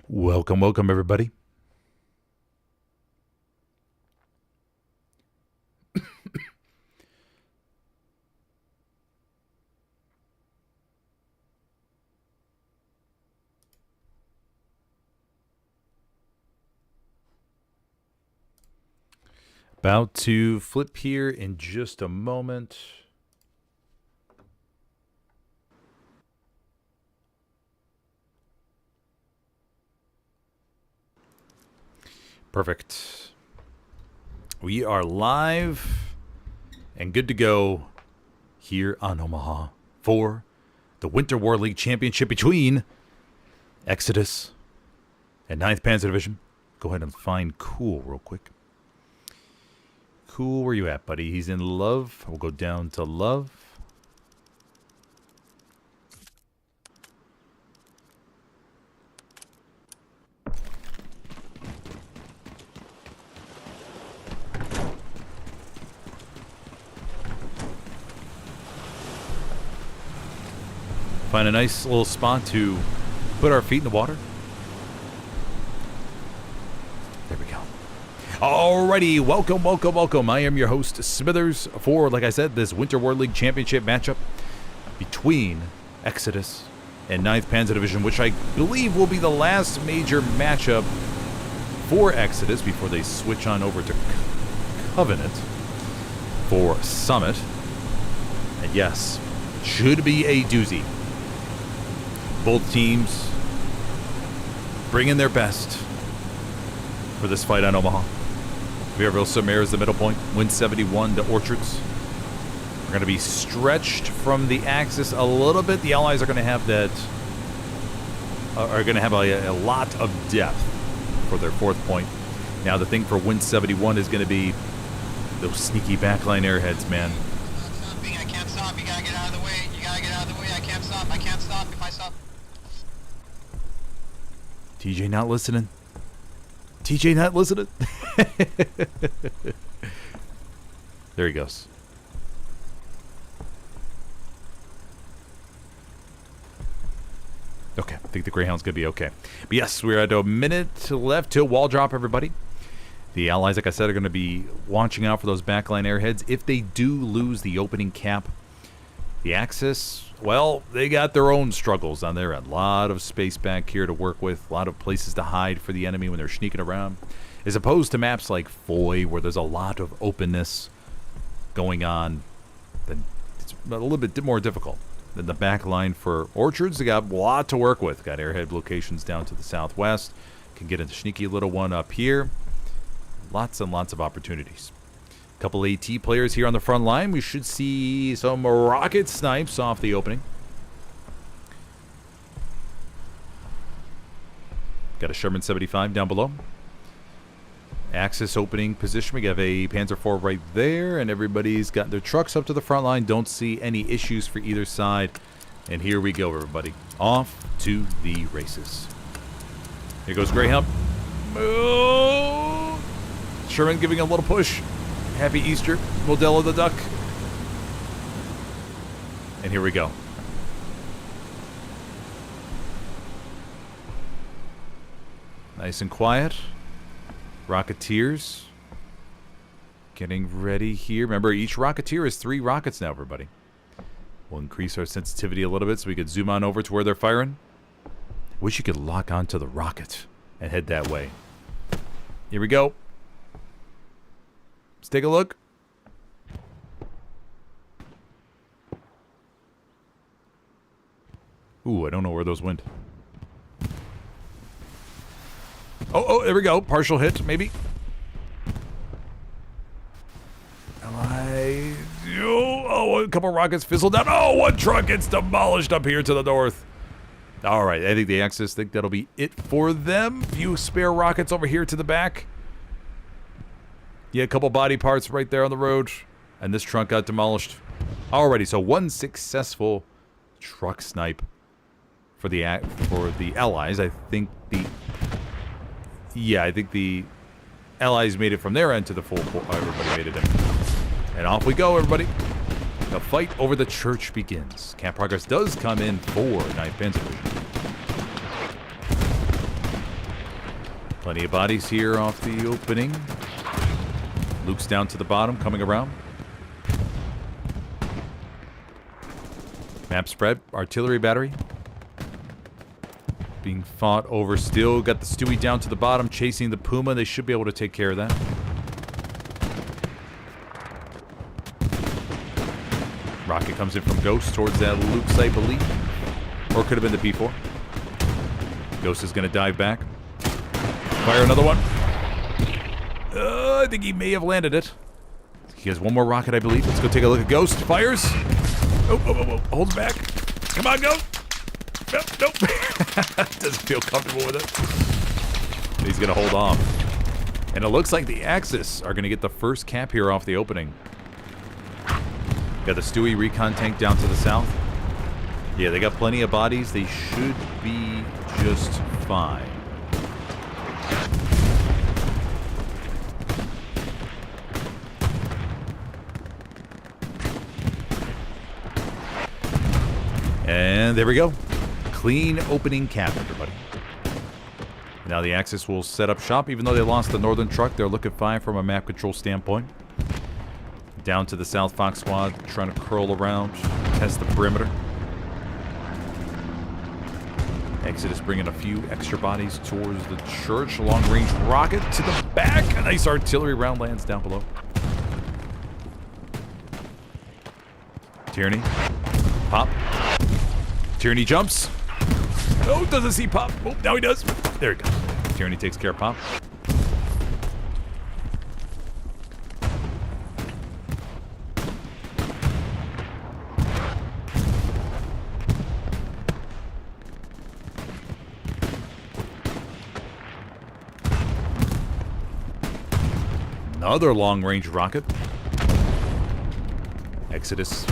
Welcome, welcome, everybody. About to flip here in just a moment. Perfect. We are live and good to go here on Omaha for the Winter War League Championship between Exodus and 9th Panzer Division. Go ahead and find Cool real quick. Cool, where you at, buddy? He's in Love. We'll go down to Love. Find a nice little spot to put our feet in the water. There we go. Alrighty, welcome, welcome, welcome. I am your host, Smithers, for, like I said, this Winter War League Championship matchup between Exodus and 9th Panzer Division, which I believe will be the last major matchup for Exodus before they switch on over to Covenant for Summit. And yes, should be a doozy. Both teams bringing their best for this fight on Omaha. VSM is the middle point. Win 71 to Orchards. We're going to be stretched from the axis a little bit. The Allies are going to have that. Are going to have a lot of depth for their fourth point. Now the thing for Win 71 is going to be those sneaky backline airheads, man. I can't stop. You gotta get out of the way. You gotta get out of the way. I can't stop. I can't stop. If I stop. TJ not listening. TJ not listening. There he goes. Okay, I think the Greyhound's going to be okay. But yes, we're at a minute left to wall drop, everybody. The Allies, like I said, are going to be watching out for those backline airheads. If they do lose the opening cap, the Axis, well, they got their own struggles on their end. A lot of space back here to work with, a lot of places to hide for the enemy when they're sneaking around. As opposed to maps like Foy, where there's a lot of openness going on, then it's a little bit more difficult. Then the back line for Orchards, they got a lot to work with. Got airhead locations down to the southwest. Can get into sneaky little one up here. Lots and lots of opportunities. Couple AT players here on the front line. We should see some rocket snipes off the opening. Got a Sherman 75 down below. Axis opening position. We have a Panzer IV right there, and everybody's got their trucks up to the front line. Don't see any issues for either side. And here we go, everybody. Off to the races. Here goes Greyhound. Oh! Sherman giving a little push. Happy Easter, Modelo the Duck. And here we go. Nice and quiet. Rocketeers. Getting ready here. Remember, each Rocketeer is 3 rockets now, everybody. We'll increase our sensitivity a little bit so we could zoom on over to where they're firing. Wish you could lock onto the rocket and head that way. Here we go. Let's take a look. Ooh, I don't know where those went. Oh, there we go. Partial hit, maybe. Oh, a couple rockets fizzled out. Oh, one truck gets demolished up here to the north. All right, I think the Axis think that'll be it for them. Few spare rockets over here to the back. Yeah, a couple body parts right there on the road. And this truck got demolished. Alrighty, so one successful truck snipe for the Allies. I think the Allies made it from their end to the full. Everybody made it in. And off we go, everybody. The fight over the church begins. Camp progress does come in for 9th Panzer Division. Plenty of bodies here off the opening. Luke's down to the bottom, coming around. Map spread, artillery battery. Being fought over still. Got the Stewie down to the bottom, chasing the Puma. They should be able to take care of that. Rocket comes in from Ghost towards that Luke site, believe. Or it could have been the P4. Ghost is going to dive back. Fire another one. I think he may have landed it. He has one more rocket, I believe. Let's go take a look at Ghost. Fires. Oh. Holds back. Come on, Ghost. Nope. Doesn't feel comfortable with it. He's going to hold off. And it looks like the Axis are going to get the first cap here off the opening. Got the Stewie recon tank down to the south. Yeah, they got plenty of bodies. They should be just fine. And there we go. Clean opening cap, everybody. Now the Axis will set up shop. Even though they lost the northern truck, they're looking fine from a map control standpoint. Down to the South Fox squad, trying to curl around, test the perimeter. Exodus bringing a few extra bodies towards the church. Long-range rocket to the back. A nice artillery round lands down below. Tyranny. Pop. Tyranny jumps. Oh, doesn't see Pop. Oh, now he does. There he goes. Tyranny takes care of Pop. Another long-range rocket. Exodus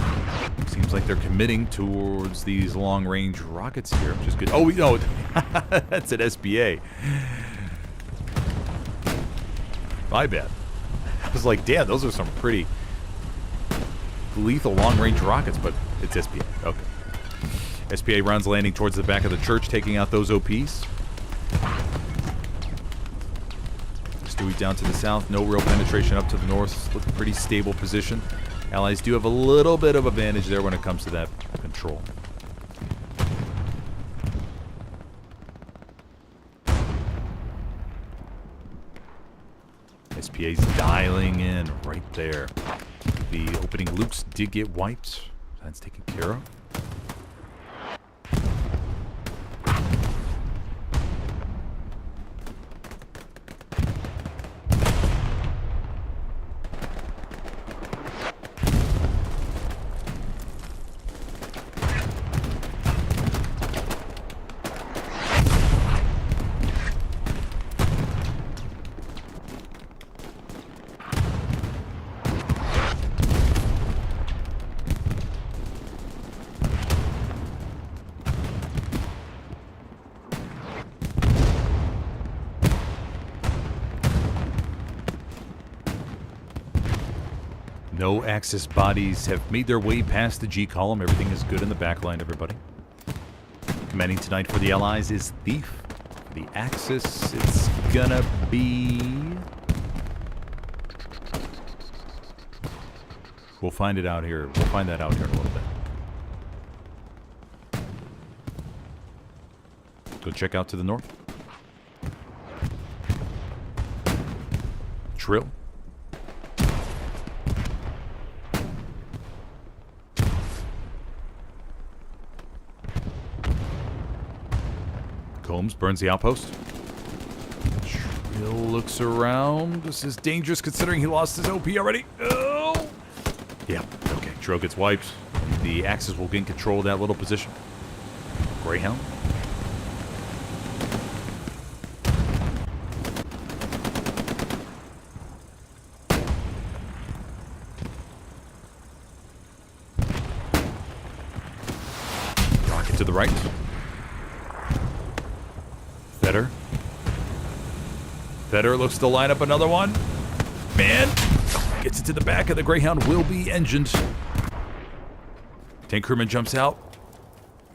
seems like they're committing towards these long-range rockets here, which is good. Oh, no, that's an SBA. My bad. I was like, damn, those are some pretty lethal long-range rockets, but it's SBA. Okay. SBA rounds landing towards the back of the church, taking out those OPs. Stewie down to the south. No real penetration up to the north. Looks pretty stable position. Allies do have a little bit of advantage there when it comes to that control. SPA's dialing in right there. The opening Lukes did get wiped. That's taken care of. No Axis bodies have made their way past the G column. Everything is good in the back line, everybody. Commanding tonight for the Allies is Thief. For the Axis, it's gonna be... We'll find it out here. We'll find that out here in a little bit. Go check out to the north. Trill. Combs burns the outpost. Trill looks around. This is dangerous considering he lost his OP already. Oh! Yeah, okay. Trill gets wiped. The Axis will gain control of that little position. Greyhound. Rocket to the right. Fetter. Fetter looks to line up another one. Man. Gets it to the back of the Greyhound. Will be engined. Tank crewman jumps out.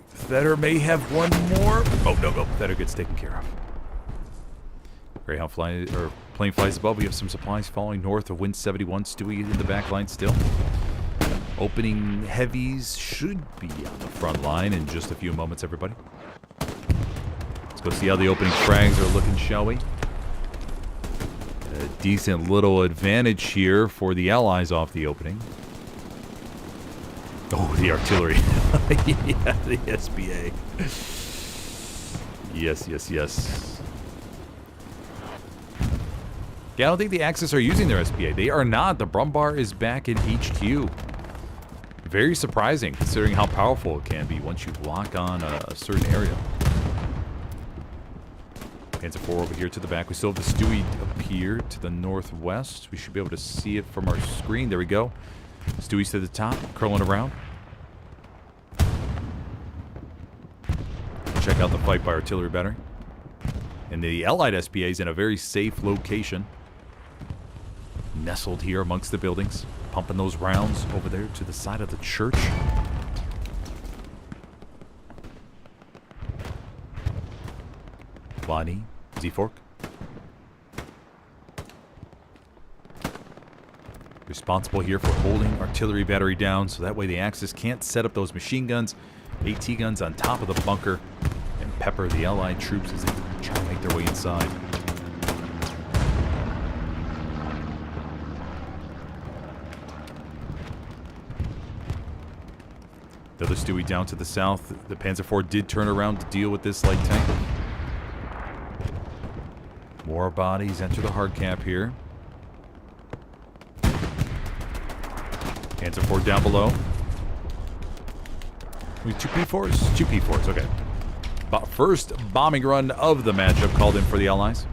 Fetter may have one more. Oh, no. Fetter gets taken care of. Greyhound plane flies above. We have some supplies falling north of Wind 71. Stewie in the back line still. Opening heavies should be on the front line in just a few moments, everybody. Let's go see how the opening frags are looking, shall we? A decent little advantage here for the Allies off the opening. Oh, the artillery. Yeah, the SBA. Yes, yes, yes. Yeah, I don't think the Axis are using their SBA. They are not. The Brumbar is back in HQ. Very surprising, considering how powerful it can be once you lock on a certain area. Panzer IV over here to the back. We still have the Stewie up here to the northwest. We should be able to see it from our screen. There we go. Stewie's to the top, curling around. Check out the fight by artillery battery. And the Allied SPA is in a very safe location. Nestled here amongst the buildings. Pumping those rounds over there to the side of the church. Bonnie, Z-Fork. Responsible here for holding artillery battery down, so that way the Axis can't set up those machine guns, AT guns on top of the bunker, and pepper the Allied troops as they try to make their way inside. The other Stewie down to the south. The Panzer IV did turn around to deal with this light tank. More bodies enter the hard cap here. Panzer IV down below. We 2 P4s? 2 P4s, okay. First bombing run of the matchup called in for the Allies.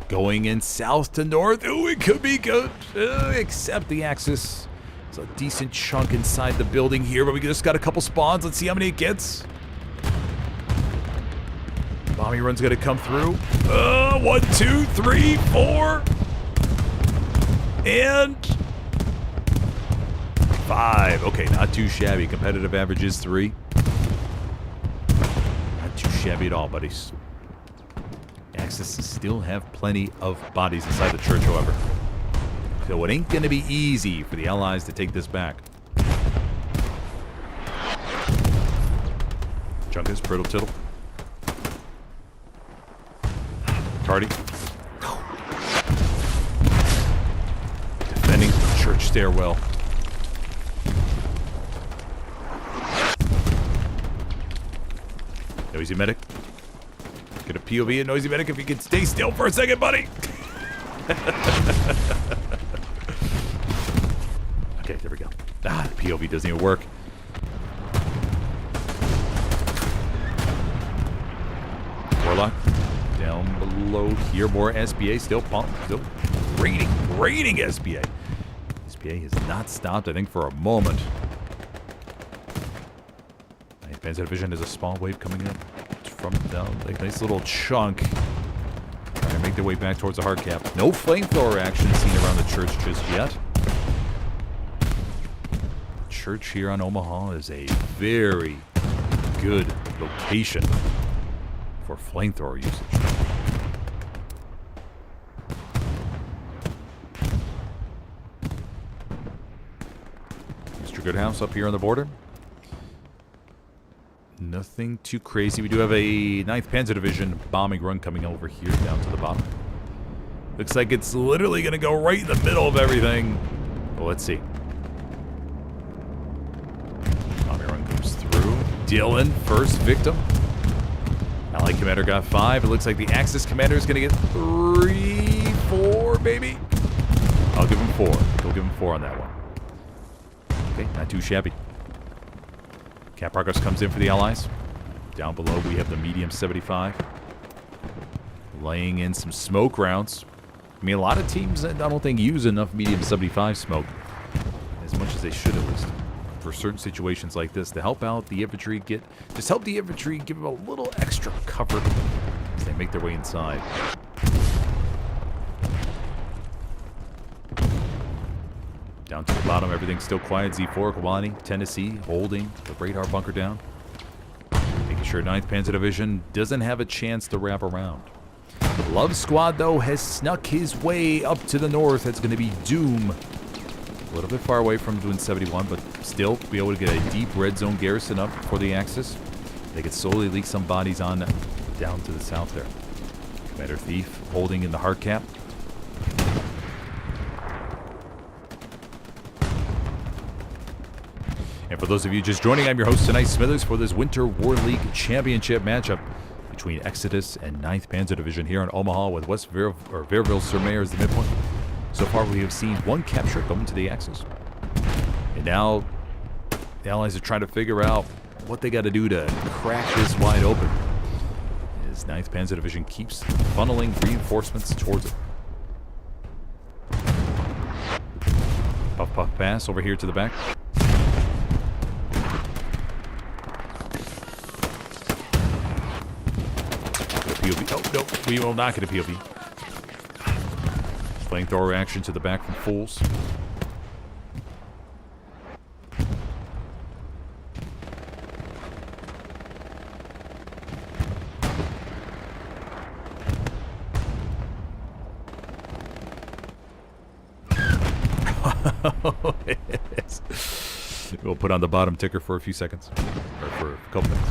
Going in south to north. Ooh, it could be good. Except the Axis. There's a decent chunk inside the building here, but we just got a couple spawns. Let's see how many it gets. Bombing run's gonna come through. 1, 2, 3, 4. And 5. Okay, not too shabby. Competitive average is 3. Not too shabby at all, buddies. Axis still have plenty of bodies inside the church, however. So it ain't gonna be easy for the Allies to take this back. Chunkus, Brittle Tittle. Tardy. Defending the church stairwell. Noisy medic. Get a POV and noisy medic if you can stay still for a second, buddy. Okay, there we go. The POV doesn't even work. Warlock down below here. More SBA still pumped. Still raining SBA. SBA has not stopped, I think, for a moment. Panzer Division is a small wave coming in from down. Like a nice little chunk. Trying to make their way back towards the hard cap. No flamethrower action seen around the church just yet. Church here on Omaha is a very good location for flamethrower usage. Mr. Goodhouse up here on the border. Nothing too crazy. We do have a 9th Panzer Division bombing run coming over here down to the bottom. Looks like it's literally going to go right in the middle of everything. Well, let's see. Bombing run comes through. Dylan, first victim. Allied commander got 5. It looks like the Axis commander is going to get 3, 4, maybe. I'll give him 4. We'll give him 4 on that one. Okay, not too shabby. Cap progress comes in for the Allies. Down below, we have the medium 75. Laying in some smoke rounds. I mean, a lot of teams, I don't think, use enough medium 75 smoke. As much as they should, at least. For certain situations like this, to help out the infantry, just help the infantry give them a little extra cover as they make their way inside. Down to the bottom, everything's still quiet. Z4, Kawani, Tennessee, holding the radar bunker down. Making sure 9th Panzer Division doesn't have a chance to wrap around. Love Squad, though, has snuck his way up to the north. That's going to be Doom. A little bit far away from doing 71, but still be able to get a deep red zone garrison up for the Axis. They could slowly leak some bodies on down to the south there. Commander Thief holding in the hard cap. And for those of you just joining, I'm your host tonight, Smithers, for this Winter War League Championship matchup between Exodus and 9th Panzer Division here in Omaha with Verville-sur-Mer as the midpoint. So far, we have seen one capture going to the Axis. And now, the Allies are trying to figure out what they got to do to crack this wide open. As 9th Panzer Division keeps funneling reinforcements towards it. Puff, puff, pass over here to the back. POV. Oh, no, we will not get a POV. Flamethrower action to the back from Fools. We'll put on the bottom ticker for a few seconds. Or for a couple minutes.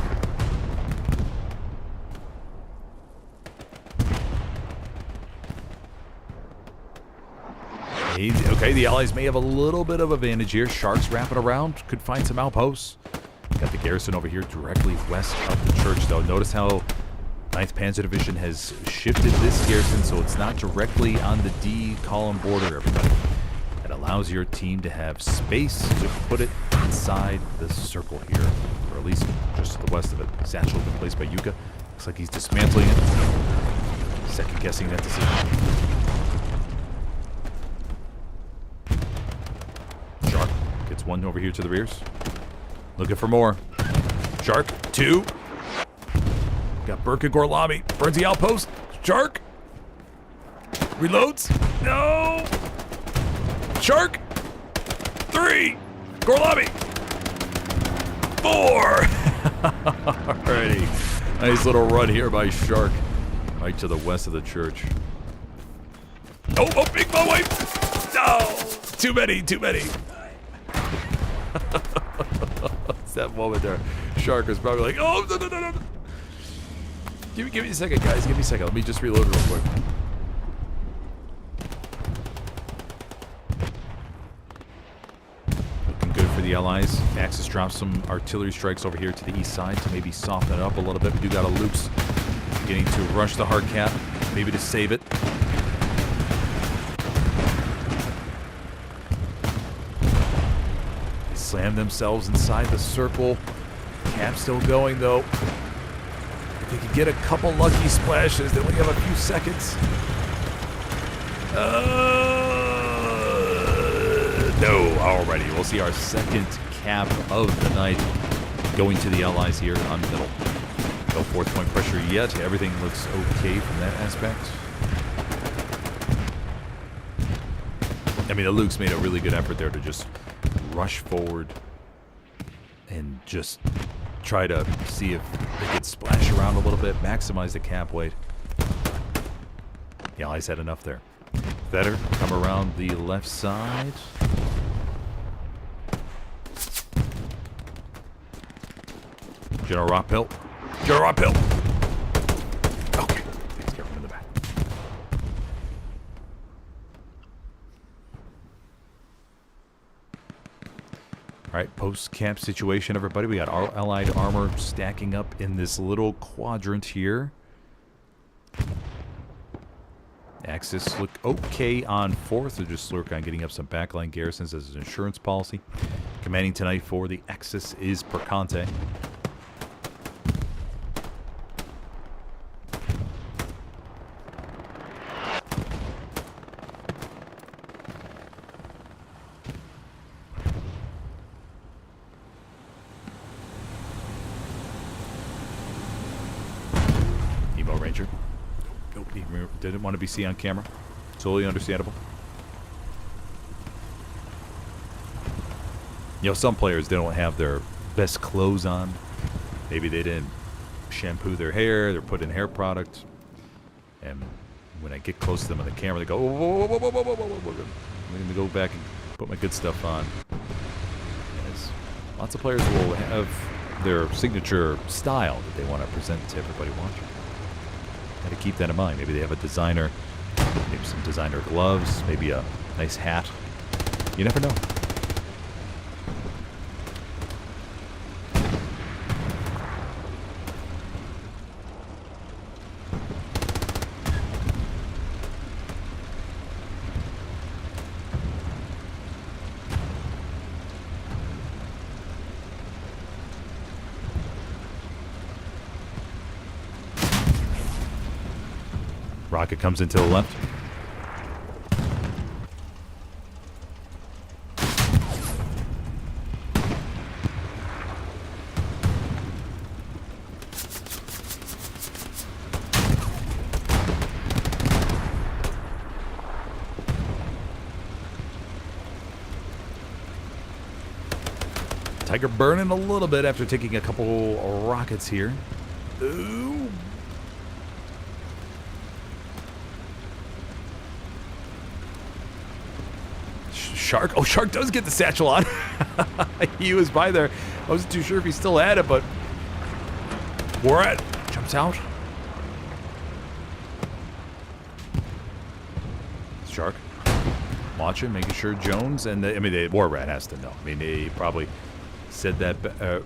Okay, the Allies may have a little bit of advantage here. Sharks wrapping around. Could find some outposts. Got the garrison over here directly west of the church, though. Notice how 9th Panzer Division has shifted this garrison so it's not directly on the D column border, everybody. It allows your team to have space to put it inside the circle here, or at least just to the west of it. Satchel been placed by Yuka. Looks like he's dismantling it. Second guessing that decision. Shark gets one over here to the rears. Looking for more. Shark, two. Got Burke and Gorlami. Burns the outpost. Shark. Reloads. No. Shark. 3. Gorlami. 4. Alrighty. Nice little run here by Shark. Right to the west of the church. Oh, big bow wave. No. Too many. It's that moment there. Shark is probably like, oh, no. Give me a second, guys. Give me a second. Let me just reload real quick. Looking good for the Allies. Axis drops some artillery strikes over here to the east side to maybe soften it up a little bit. We do got a Loops beginning to rush the hard cap, maybe to save it. They slam themselves inside the circle. Cap still going, though. If they could get a couple lucky splashes, then we have a few seconds. No, already. We'll see our second cap of the night going to the Allies here on the middle. No fourth point pressure yet. Everything looks okay from that aspect. I mean, the Luke's made a really good effort there to just rush forward and just try to see if they could splash around a little bit, maximize the cap weight. The Allies had enough there. Vetter come around the left side. General Rockpill. General Rockpill! Okay, let's get him in the back. Alright, post-camp situation, everybody. We got our Allied armor stacking up in this little quadrant here. Axis look okay on 4th. They're just lurk on getting up some backline garrisons as an insurance policy. Commanding tonight for the Axis is Percante. Ranger. Nope, he didn't want to be seen on camera. Totally understandable. You know, some players, they don't have their best clothes on. Maybe they didn't shampoo their hair, they're putting hair product. And when I get close to them on the camera, they go, whoa, whoa, whoa, whoa, whoa, whoa, whoa, whoa. I'm going to go back and put my good stuff on. Yes. Lots of players will have their signature style that they want to present to everybody watching. Got to keep that in mind. Maybe they have a designer, maybe some designer gloves, maybe a nice hat. You never know. Rocket comes into the left. Tiger burning a little bit after taking a couple rockets here. Ooh. Shark. Oh, Shark does get the satchel on. He was by there. I wasn't too sure if he still had it, but Borat jumps out. Shark watching, making sure Jones and the War Rat has to know. I mean, they probably said that. It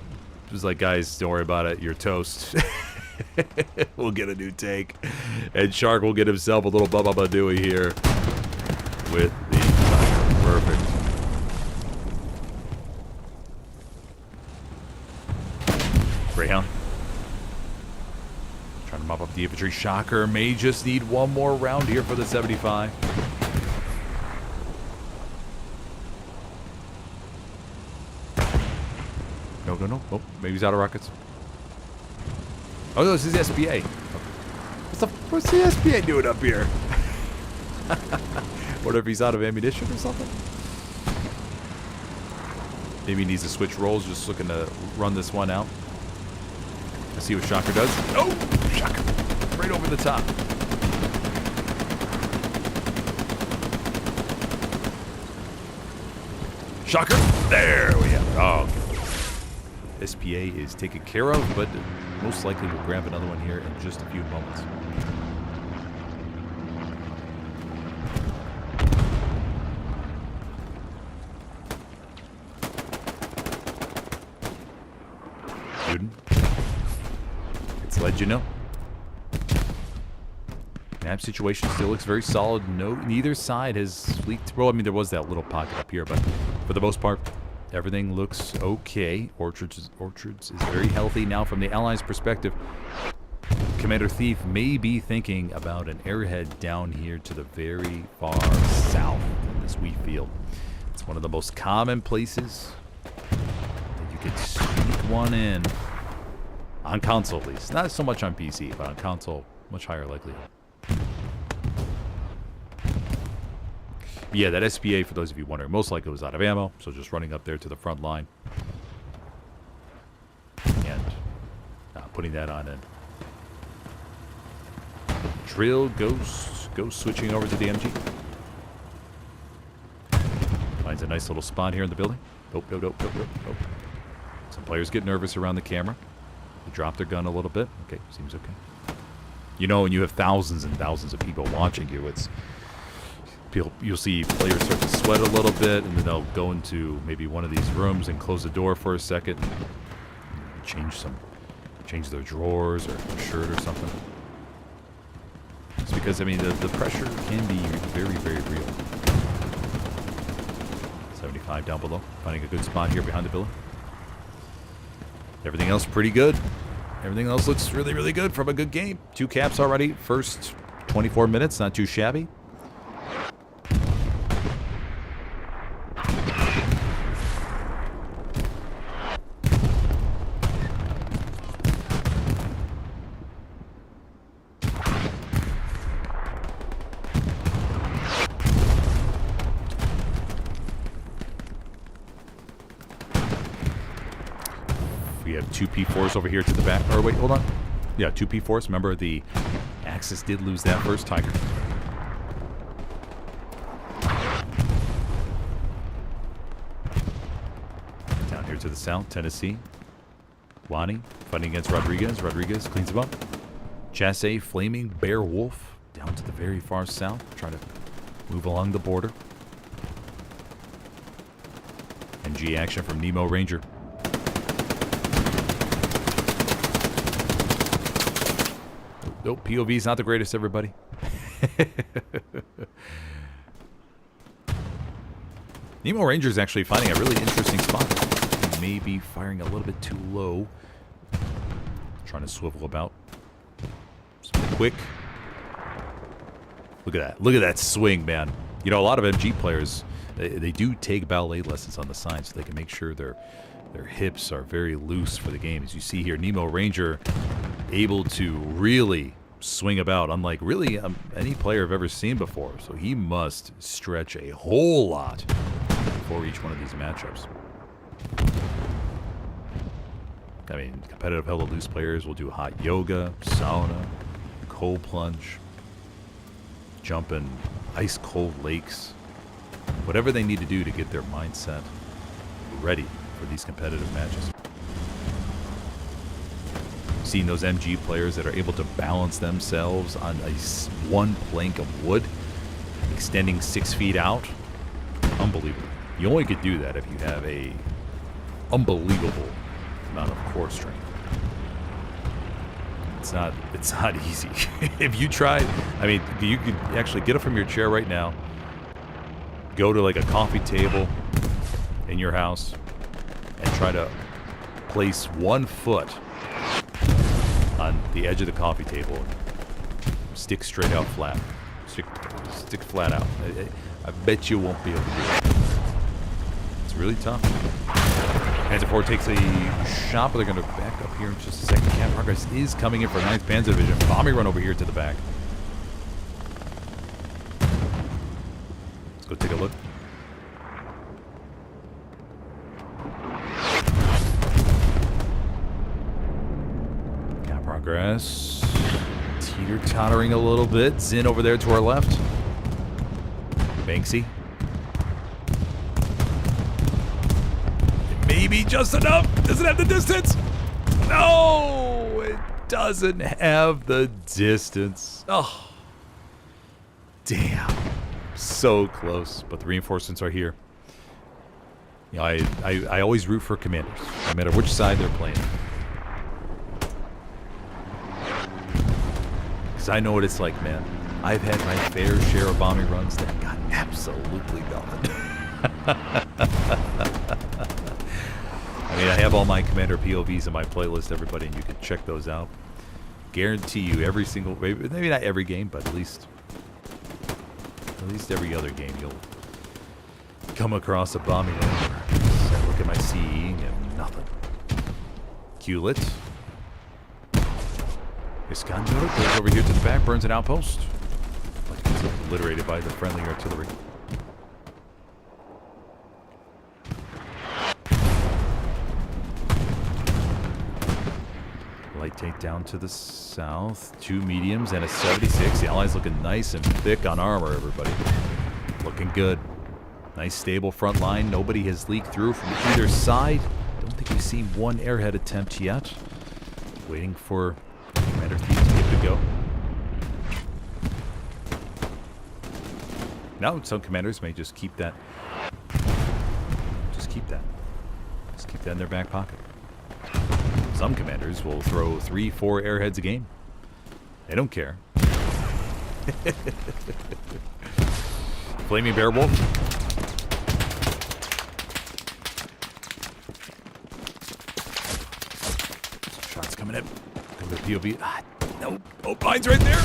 was like, guys, don't worry about it. You're toast. We'll get a new take, and Shark will get himself a little Bubba Dooey here with the perfect. Greyhound trying to mop up the infantry. Shocker may just need one more round here for the 75. No. Oh, maybe he's out of rockets. Oh, no, this is the SPA. What's the SPA doing up here? Wonder if he's out of ammunition or something. Maybe he needs to switch roles, just looking to run this one out. Let's see what Shocker does. Oh, Shocker. Right over the top. Shocker. There we have it. Oh, okay. SPA is taken care of, but most likely we'll grab another one here in just a few moments. It's let you know. Map situation still looks very solid. No, neither side has leaked. Well, I mean, there was that little pocket up here, but for the most part, everything looks okay. Orchards is very healthy now from the Allies' perspective. Commander Thief may be thinking about an airhead down here to the very far south in this wheat field. It's one of the most common places that you could sneak one in. On console, at least. Not so much on PC, but on console, much higher likelihood. Yeah, that SPA, for those of you wondering, most likely was out of ammo, so just running up there to the front line. And putting that on in. Drill goes switching over to the MG. Finds a nice little spot here in the building. Nope. Some players get nervous around the camera. They drop their gun a little bit. Okay, seems okay. You know, when you have thousands and thousands of people watching you, you'll see players start to sweat a little bit, and then they'll go into maybe one of these rooms and close the door for a second, and change their drawers or their shirt or something. It's because, I mean, the pressure can be very, very real. 75 down below, finding a good spot here behind the building. Everything else pretty good. Everything else looks really, really good from a good game. 2 caps already. First 24 minutes, not too shabby. We have 2 P4s over here to the back. Or wait, hold on. Yeah, 2 P4s. Remember the Axis did lose that first Tiger. Down here to the south, Tennessee. Lonnie fighting against Rodriguez. Rodriguez cleans him up. Chasse, Flaming, Bear Wolf down to the very far south. Trying to move along the border. MG action from Nemo Ranger. Nope, POV's not the greatest, everybody. Nemo Ranger's actually finding a really interesting spot. He may be firing a little bit too low. Trying to swivel about. Quick. Look at that. Look at that swing, man. You know, a lot of MG players, they do take ballet lessons on the side so they can make sure their hips are very loose for the game. As you see here, Nemo Ranger able to really swing about, unlike really any player I've ever seen before. So he must stretch a whole lot for each one of these matchups. I mean, competitive hella loose players will do hot yoga, sauna, cold plunge, jump in ice cold lakes, whatever they need to do to get their mindset ready for these competitive matches. Seeing those MG players that are able to balance themselves on one plank of wood, extending 6 feet out, unbelievable. You only could do that if you have a unbelievable amount of core strength. It's not easy. If you try, I mean, you could actually get up from your chair right now, go to like a coffee table in your house, and try to place 1 foot on the edge of the coffee table and stick straight out flat. Stick flat out. I bet you won't be able to do it. It's really tough. Panzer IV takes a shot, but they're going to back up here in just a second. Camp Progress is coming in for 9th Panzer Division. Bombing run over here to the back. Let's go take a look. Camp Progress teeter-tottering a little bit. Zin over there to our left. Banksy. Maybe just enough. Does it have the distance? No, it doesn't have the distance. Oh, damn. So close, but the reinforcements are here. You know, I always root for commanders, no matter which side they're playing. Because I know what it's like, man. I've had my fair share of bombing runs that got absolutely nothing. I mean, I have all my Commander POVs in my playlist, everybody, and you can check those out. Guarantee you every single, maybe not every game, but at least every other game you'll come across a bombing run. So look at my CE and nothing. Hewlett. Iskanjo goes over here to the back, burns an outpost. Like it's obliterated by the friendly artillery. Light take down to the south. 2 mediums and a 76. The Allies looking nice and thick on armor, everybody. Looking good. Nice stable front line. Nobody has leaked through from either side. Don't think we've seen one airhead attempt yet. Waiting for Commander Thief to get to go. Now some commanders may just keep that. Just keep that in their back pocket. Some commanders will throw 3-4 airheads a game. They don't care. Flaming Bear Wolf. Shots coming in. Go to POV. Ah, nope. Oh, mine's right there.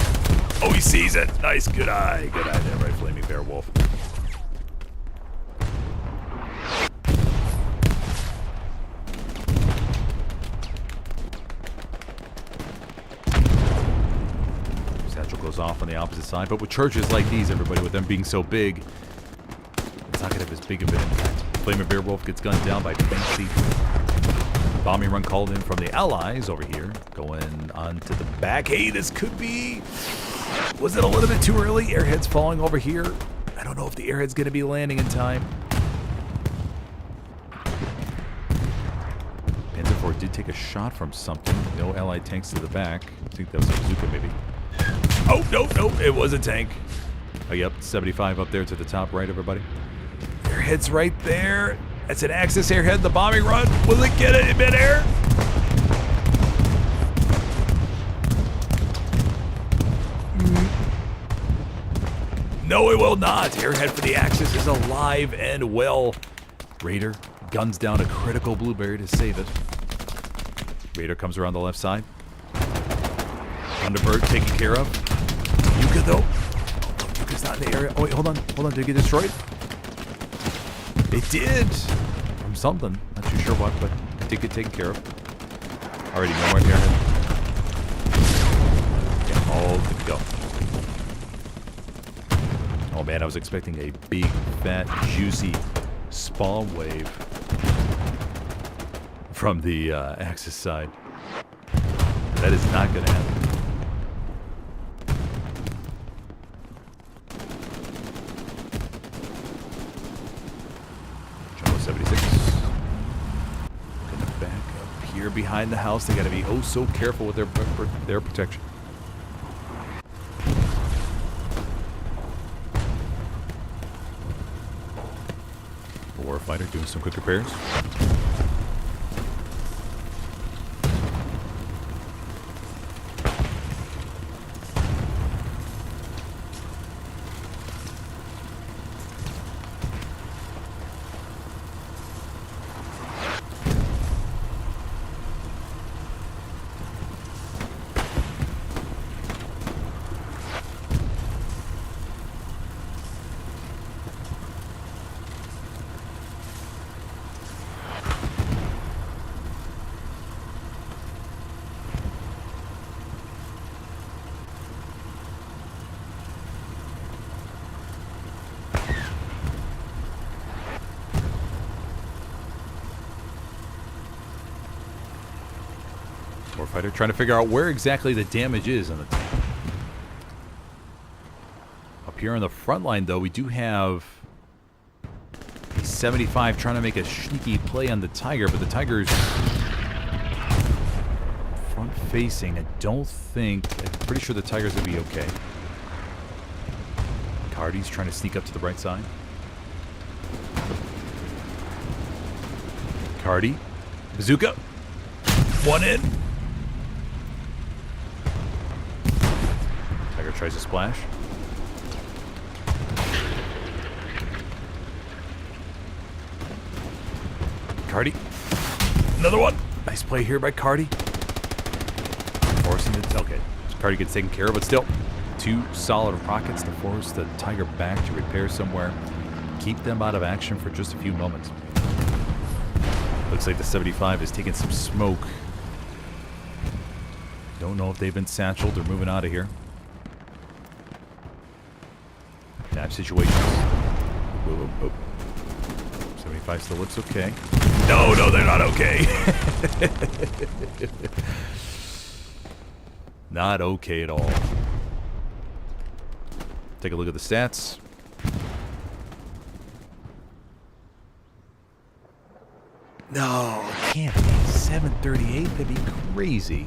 Oh, he sees it. Nice. Good eye. Good eye there, right, Flaming Bear Wolf. Goes off on the opposite side, but with churches like these, everybody, with them being so big, it's not going to have as big of an impact. Flaming Bear Wolf gets gunned down by Banksy. bombing run called in from the Allies over here. Going on to the back. Hey, this could be... Was it a little bit too early? Airhead's falling over here. I don't know if the airhead's going to be landing in time. Panzer IV did take a shot from something. No Allied tanks to the back. I think that was a bazooka, maybe. Oh, no, it was a tank. Oh, yep, 75 up there to the top right, everybody. Airhead's right there. That's an Axis airhead. The bombing run. Will it get it in midair? No, it will not. Airhead for the Axis is alive and well. Raider guns down a critical blueberry to save it. Raider comes around the left side. Thunderbird taken care of. Yuka, though. Oh, Yuka's not in the area. Oh, wait, hold on. Did it get destroyed? It did. From something. Not too sure what, but it did get taken care of. Already nowhere near him. Yeah, all good to go. Oh man, I was expecting a big, fat, juicy spawn wave from the Axis side. That is not going to happen. Jumbo 76. Gonna back up here behind the house. They got to be oh so careful with their protection. Warfighter doing some quick repairs. Warfighter trying to figure out where exactly the damage is on the tank. Up here on the front line, though, we do have a 75 trying to make a sneaky play on the Tiger, but the Tiger's front facing. I'm pretty sure the Tiger's going to be okay. Cardi's trying to sneak up to the right side. Cardi. Bazooka. One in. Tiger tries to splash. Cardi. Another one. Nice play here by Cardi. Forcing it. Okay. Cardi gets taken care of, but still. 2 solid rockets to force the Tiger back to repair somewhere. Keep them out of action for just a few moments. Looks like the 75 is taking some smoke. Don't know if they've been satcheled or moving out of here. Tap situations. Whoa, whoa, whoa. 75 still looks okay. No, they're not okay. Not okay at all. Take a look at the stats. No, it can't be. 738? That'd be crazy.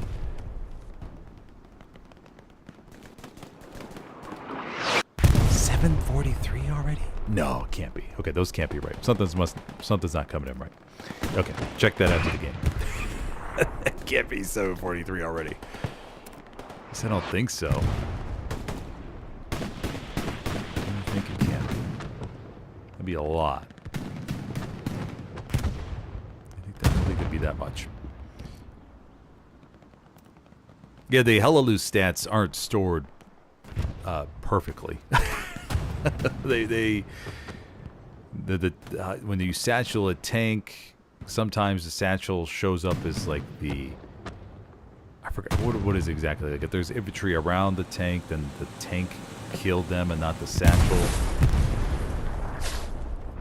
$743 already? No, it can't be. Okay, those can't be right. Something's not coming in right. Okay, check that after the game. It can't be 743 already. I guess I don't think so. I don't think it can be. That'd be a lot. Could be that much. Yeah, the Helios stats aren't stored perfectly. When you satchel a tank, sometimes the satchel shows up as like I forgot what is exactly like. If there's infantry around the tank, then the tank killed them and not the satchel.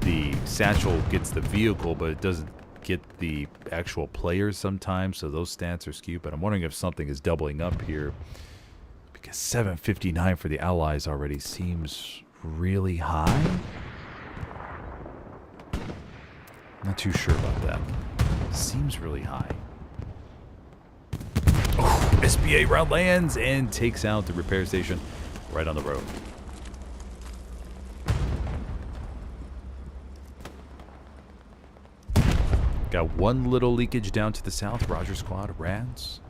The satchel gets the vehicle, but it doesn't get the actual players sometimes, so those stats are skewed. But I'm wondering if something is doubling up here, because 759 for the Allies already seems really high. Not too sure about that. Seems really high. Oh, SBA round lands and takes out the repair station right on the road. Got one little leakage down to the south. Roger squad, Rads.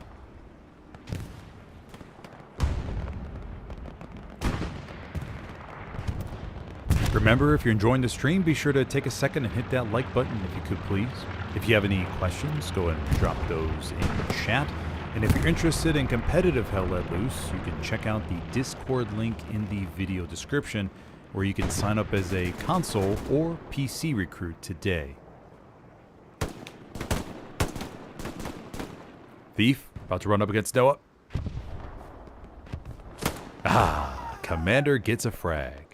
Remember, if you're enjoying the stream, be sure to take a second and hit that like button if you could, please. If you have any questions, go ahead and drop those in chat. And if you're interested in competitive Hell Let Loose, you can check out the Discord link in the video description, where you can sign up as a console or PC recruit today. Thief, about to run up against Noah. Ah, Commander gets a frag.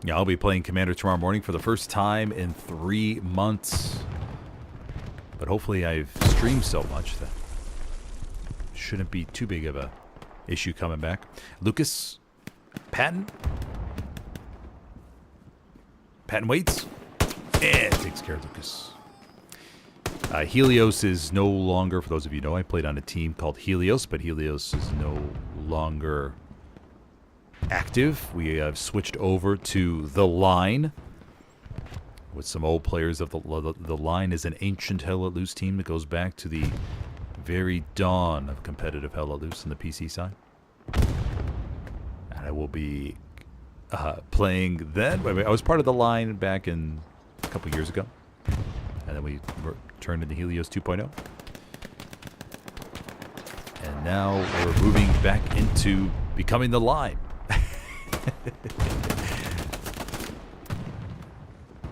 Yeah, I'll be playing Commander tomorrow morning for the first time in 3 months. But hopefully I've streamed so much that shouldn't be too big of a issue coming back. Lucas, Patton. Patton waits. And takes care of Lucas. Helios is no longer, for those of you who know, I played on a team called Helios, but Helios is no longer active. We have switched over to The Line with some old players of The Line. Is an ancient Hell Let Loose team that goes back to the very dawn of competitive Hell Let Loose on the PC side. And I will be playing then. I was part of The Line back in a couple years ago, and then we turned into Helios 2.0. And now we're moving back into becoming The Line.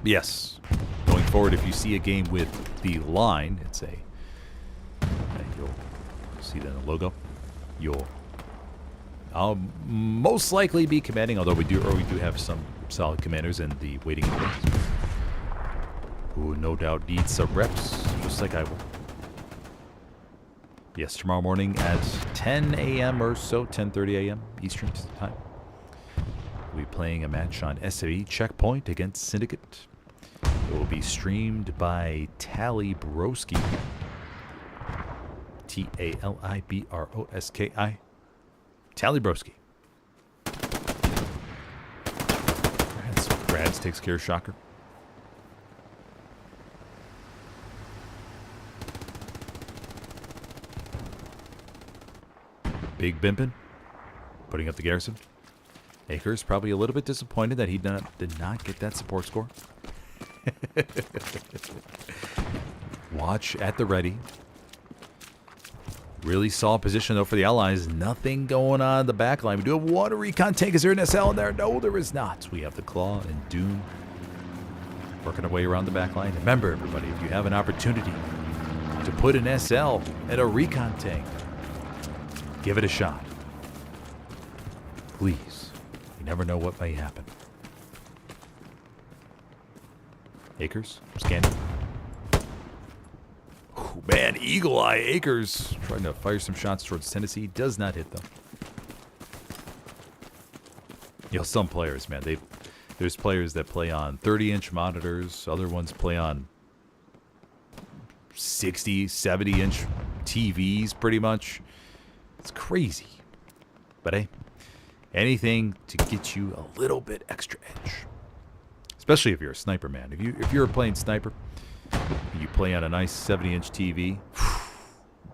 Yes, going forward, if you see a game with The Line, it's you'll see that in the logo. I'll most likely be commanding, although we do have some solid commanders in the waiting rooms, who no doubt need some reps, just like I will. Yes, tomorrow morning at 10 a.m. or so, 10:30 a.m. Eastern time. We'll be playing a match on SAE Checkpoint against Syndicate. It will be streamed by Tali Broski. Talibroski. Tali Broski. Rads takes care of Shocker. Big Bimpin putting up the garrison. Akers probably a little bit disappointed that he did not get that support score. Watch at the ready. Really solid position, though, for the Allies. Nothing going on in the back line. We do have one recon tank. Is there an SL in there? No, there is not. We have the Claw and Doom working our way around the back line. Remember, everybody, if you have an opportunity to put an SL at a recon tank, give it a shot. Please. You never know what may happen. Akers, scanning. Oh, man, Eagle Eye Akers trying to fire some shots towards Tennessee. Does not hit them. You know, some players, man, there's players that play on 30-inch monitors. Other ones play on 60, 70-inch TVs, pretty much. It's crazy. But hey, anything to get you a little bit extra edge. Especially if you're a sniper, man. If you're playing sniper, you play on a nice 70-inch TV,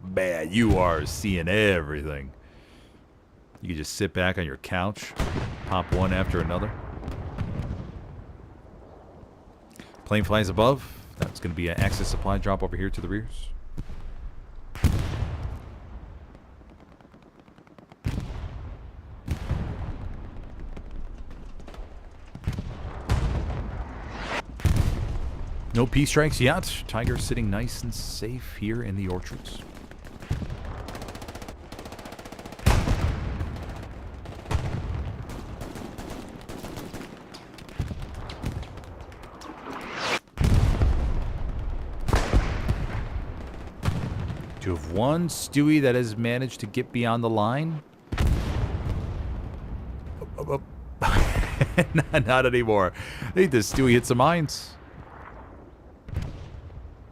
man, you are seeing everything. You can just sit back on your couch, pop one after another. Plane flies above. That's going to be an access supply drop over here to the rears. No P strikes yet. Tiger sitting nice and safe here in the orchards. You have one Stewie that has managed to get beyond the line. Not anymore. I think the Stewie hit some mines. I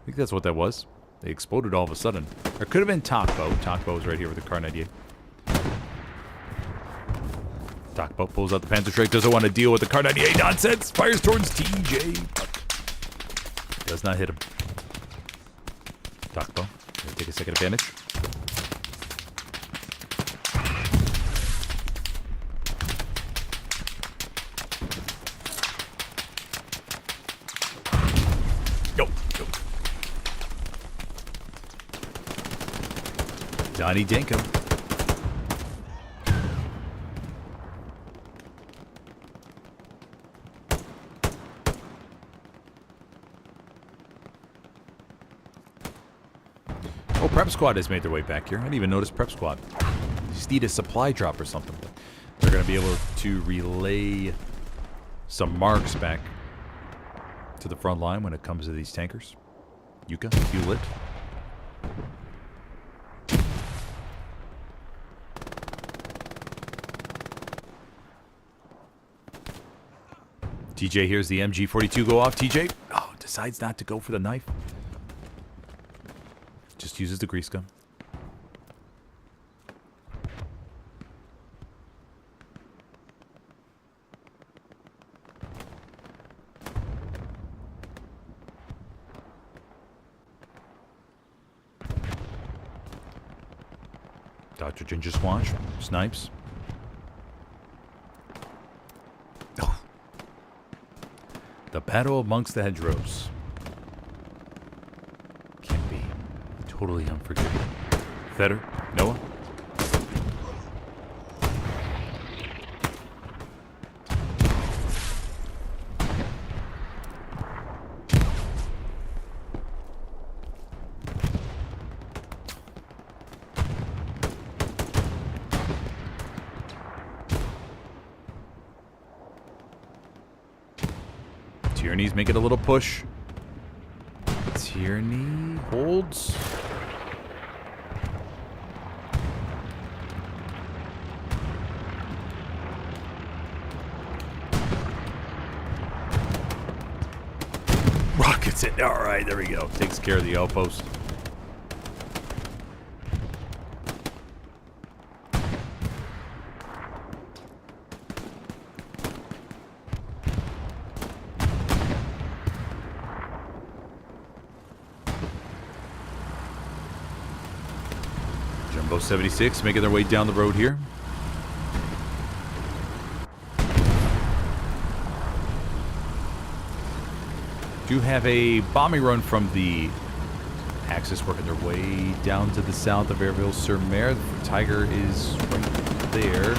think that's what that was. They exploded all of a sudden. Or could have been Takbo. Takbo is right here with the Car 98. Takbo pulls out the Panzer Strike. Doesn't want to deal with the Car 98 nonsense. Fires towards TJ. But does not hit him. Takbo. Take a second advantage. Go. Donnie Danko. Oh, Prep Squad has made their way back here. I didn't even notice Prep Squad. You just need a supply drop or something. But they're going to be able to relay some marks back to the front line when it comes to these tankers. Yuka, you lit. TJ hears the MG42 go off. TJ, decides not to go for the knife. Just uses the grease gun. Dr. Ginger Squash snipes. Oh. The battle amongst the hedgerows. Totally unforgiving. Fetter, Noah. Tierney's making a little push. Tierney holds. Rockets it. All right, there we go. Takes care of the outpost. Jumbo 76 making their way down the road here. Do have a bombing run from the Axis working their way down to the south of Airville-sur-Mer. Tiger is right there.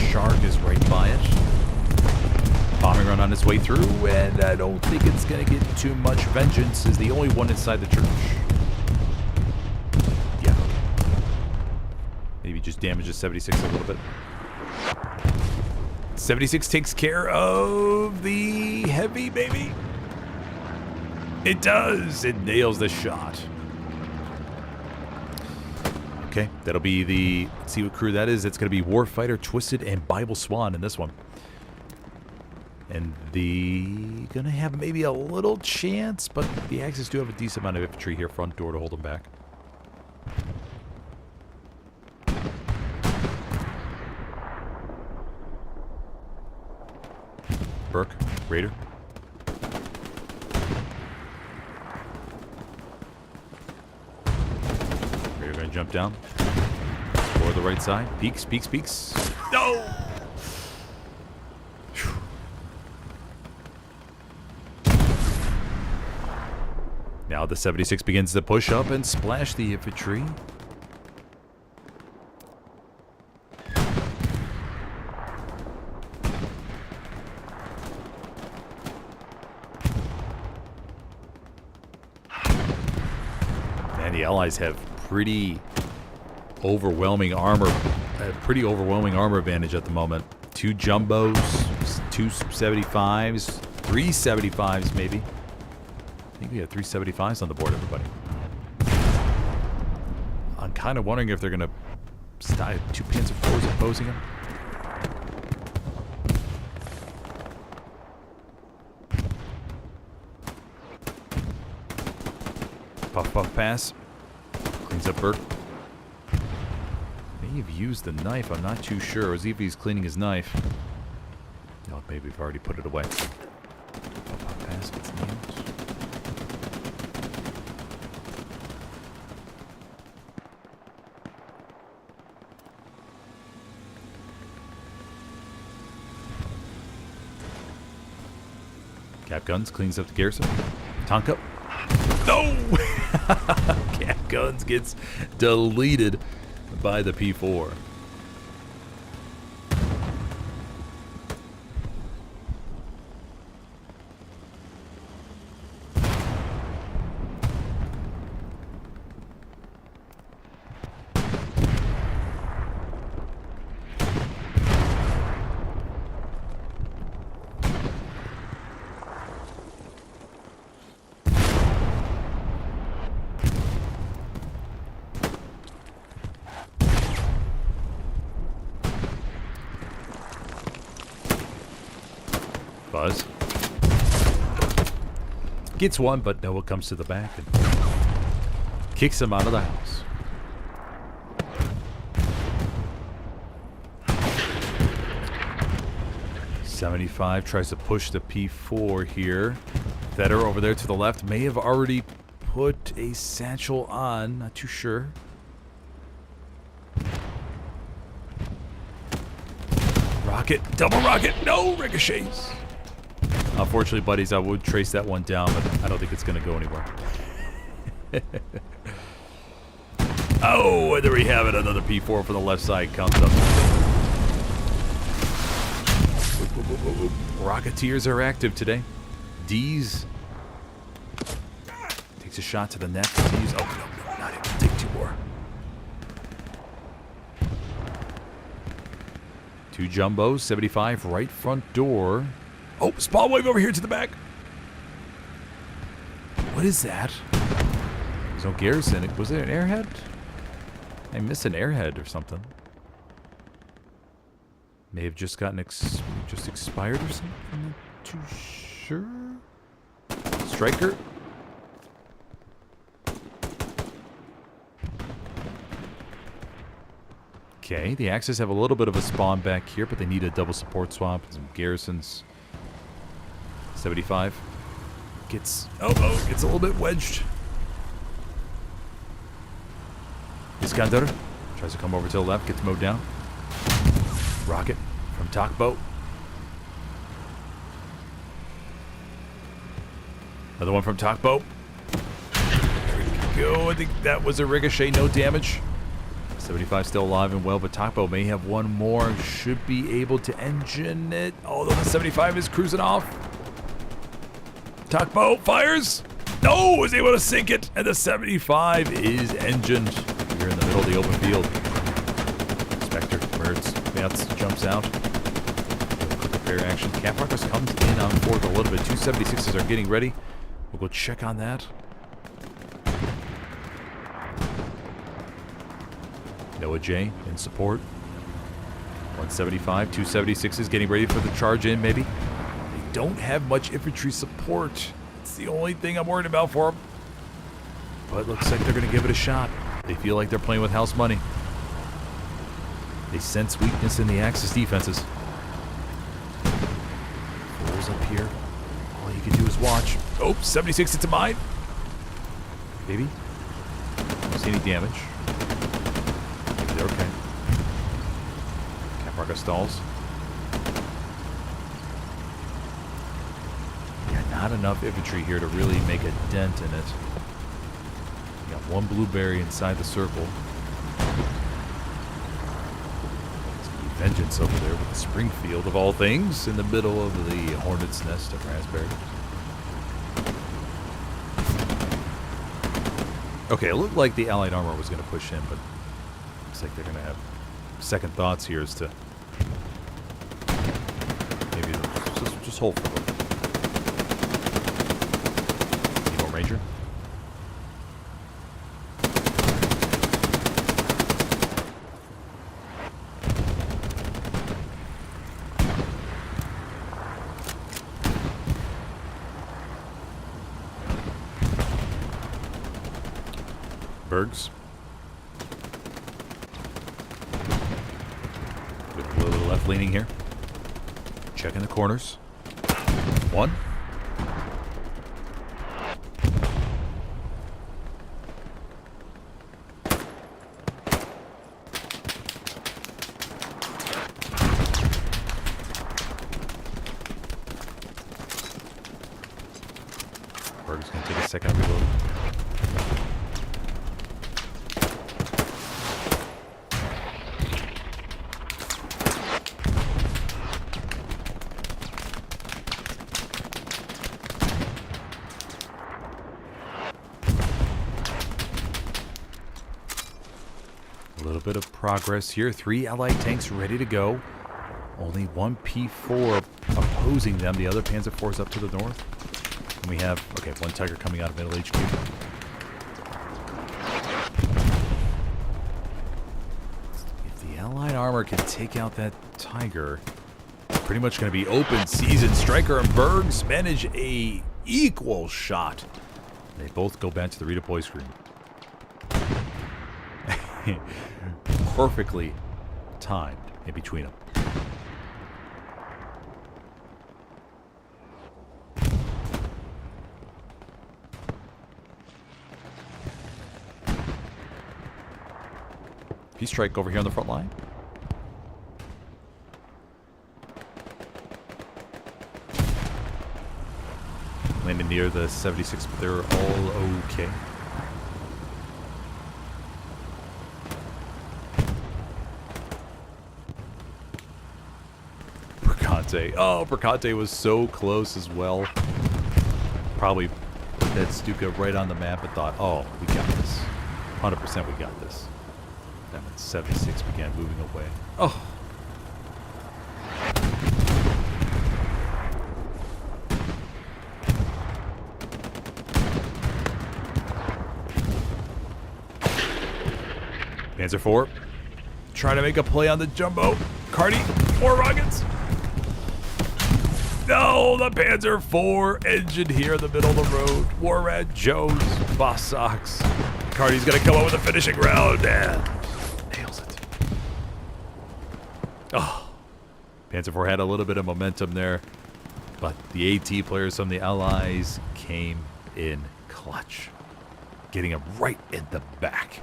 Shark is right by it. Bombing run on its way through, and I don't think it's going to get too much. Vengeance is the only one inside the church. Yeah. Maybe just damages 76 a little bit. 76 takes care of the heavy, baby. It does. It nails the shot. Okay, that'll be the... Let's see what crew that is. It's going to be Warfighter, Twisted, and Bible Swan in this one. And the... Going to have maybe a little chance, but the Axis do have a decent amount of infantry here front door to hold them back. Burke, Raider. Jump down. Or the right side. Peeks, peeks, peeks. No! Whew. Now the 76 begins to push up and splash the infantry. And the Allies have pretty overwhelming armor advantage at the moment. 2 jumbos, 2 75s, 3 75s maybe. I think we have 3 75s on the board, everybody. kind of wondering if they're going to start 2 Panzer IVs opposing him. Puff, puff, pass. Cleans up Bert. May have used the knife. I'm not too sure. Or see if he's cleaning his knife. No, maybe we've already put it away. Puff, puff, pass. Gets nailed. Cap Guns cleans up the garrison. Tonk up. No! Cap Guns gets deleted by the P4. Buzz. Gets one, but Noah comes to the back and kicks him out of the house. .75 tries to push the P4 here. Vetter over there to the left may have already put a satchel on. Not too sure. Rocket. Double rocket. No ricochets. Unfortunately, buddies, I would trace that one down, but I don't think it's going to go anywhere. Oh, and there we have it. Another P4 for the left side comes up. Rocketeers are active today. D's takes a shot to the neck. D's, oh, no, not even. Take 2 more. 2 jumbos, 75 right front door. Oh, spawn wave over here to the back. What is that? There's no garrison. Was it an airhead? I missed an airhead or something. May have just gotten just expired or something. I'm not too sure. Striker. Okay, the Axis have a little bit of a spawn back here, but they need a double support swap and some garrisons. 75 gets gets a little bit wedged. Iskander tries to come over to the left, gets mowed down. Rocket from Takbo. Another one from Takbo. There we go. I think that was a ricochet, no damage. 75 still alive and well, but Takbo may have one more. Should be able to engine it. Although the 75 is cruising off. Takbo fires. No, was able to sink it. And the 75 is engined. Here in the middle of the open field. Spectre, Mertz, Bounce, jumps out. Quick repair action. Cap Marcus comes in on fourth a little bit. 276s are getting ready. We'll go check on that. Noah J in support. 175, 276s getting ready for the charge in, maybe. They don't have much infantry support. It's the only thing I'm worried about for them. But it looks like they're going to give it a shot. They feel like they're playing with house money. They sense weakness in the Axis defenses. Rolls up here. All you can do is watch. Oh, 76 into mine. Maybe. Don't see any damage. Maybe they're okay. Cap Marcus stalls. Yeah, not enough infantry here to really make a dent in it. You got one blueberry inside the circle. Vengeance over there with the Springfield of all things in the middle of the hornet's nest of raspberry. Okay, it looked like the Allied armor was going to push in, but looks like they're going to have second thoughts here as to maybe just hold for a little. Need more Ranger. Bergs. With a little left leaning here. Checking the corners. One. Berg's going to take a second to reload. A little bit of progress here. 3 allied tanks ready to go. Only one P4 opposing them. The other Panzer IV is up to the north. And we have, okay, 1 Tiger coming out of middle HQ. If the allied armor can take out that Tiger, it's pretty much going to be open season. Stryker and Bergs manage a equal shot. They both go back to the redeploy screen. Perfectly timed in between them. Peace strike over here on the front line. Landing near the 76, but they're all okay. Percante. Oh, Percante was so close as well. Probably put that Stuka right on the map and thought, oh, we got this. 100% we got this. Then when 76 began moving away. Oh. Panzer IV trying to make a play on the jumbo. Cardi, 4 rockets. No, the Panzer IV engine here in the middle of the road. Warrad, Jones, Boss Sox. Cardi's gonna come up with a finishing round and nails it. Oh, Panzer IV had a little bit of momentum there, but the AT players from the Allies came in clutch, getting him right in the back.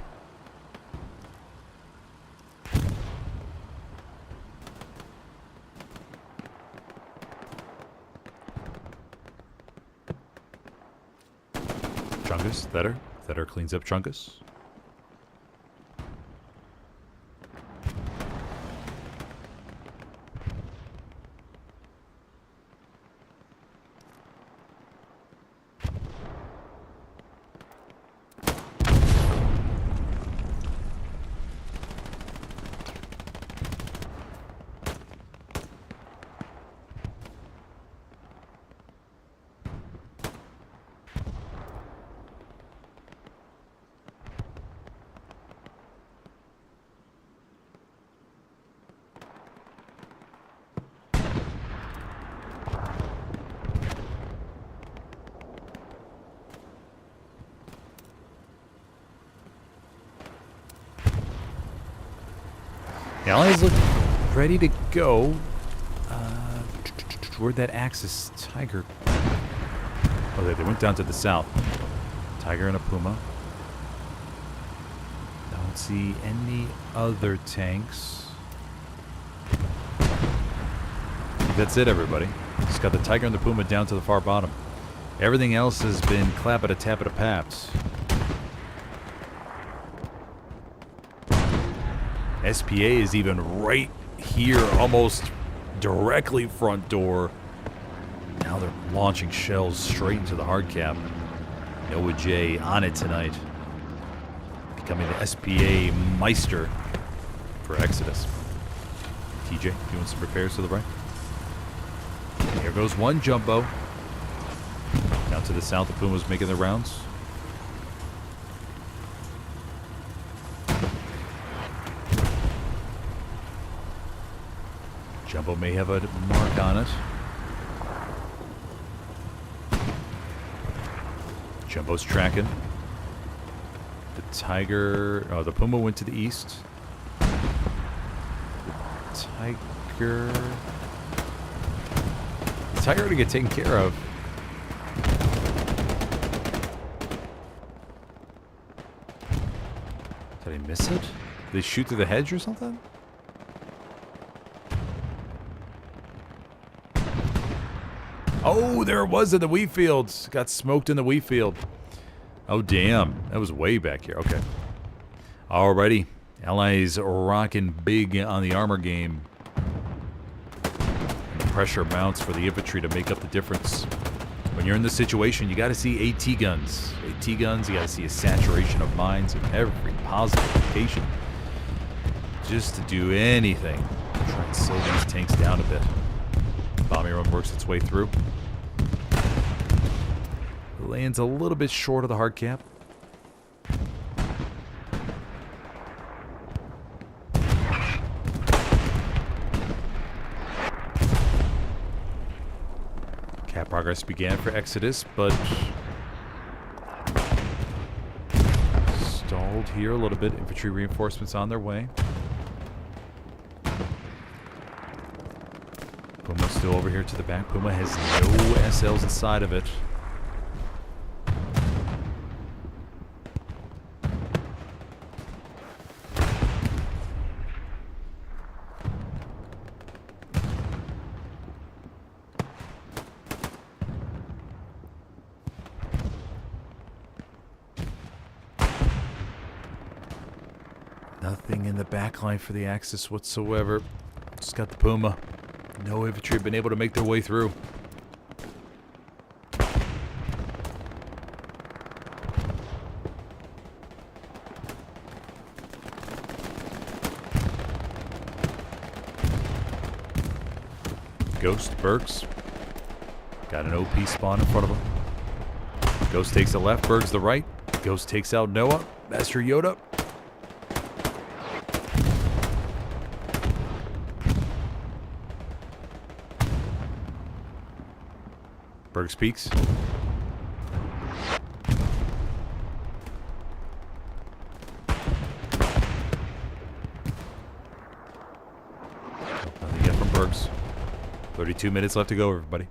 Chungus, Theder. Theder cleans up Chungus. The Allies look ready to go. Where'd that Axis Tiger? Oh, they went down to the south. Tiger and a Puma. Don't see any other tanks. That's it, everybody. Just got the Tiger and the Puma down to the far bottom. Everything else has been clap at a tap at a paps. SPA is even right here, almost directly front door. Now they're launching shells straight into the hard cap. Noah J on it tonight, becoming the SPA Meister for Exodus. TJ doing some repairs to the right. Here goes one jumbo. Down to the south, the Puma's making their rounds. Jumbo may have a mark on it. Jumbo's tracking. The Tiger... Oh, the Puma went to the east. Tiger... The Tiger to get taken care of. Did I miss it? Did they shoot through the hedge or something? Oh, there it was in the wheat fields. Got smoked in the wheat field. Oh, damn. That was way back here. Okay. Alrighty. Allies rocking big on the armor game. And the pressure mounts for the infantry to make up the difference. When you're in this situation, you got to see AT guns. AT guns, you got to see a saturation of mines in every positive location. Just to do anything. Try and slow these tanks down a bit. Bombing run works its way through. Lands a little bit short of the hard cap. Cap progress began for Exodus, but stalled here a little bit. Infantry reinforcements on their way. Puma still over here to the back. Puma has no SLs inside of it. Nothing in the backline for the Axis whatsoever. Just got the Puma. No infantry have been able to make their way through. Ghost, Bergs. Got an OP spawn in front of him. Ghost takes the left, Bergs the right. Ghost takes out Noah. Master Yoda. Bergs peaks. Nothing yet from Bergs. 32 minutes left to go, everybody.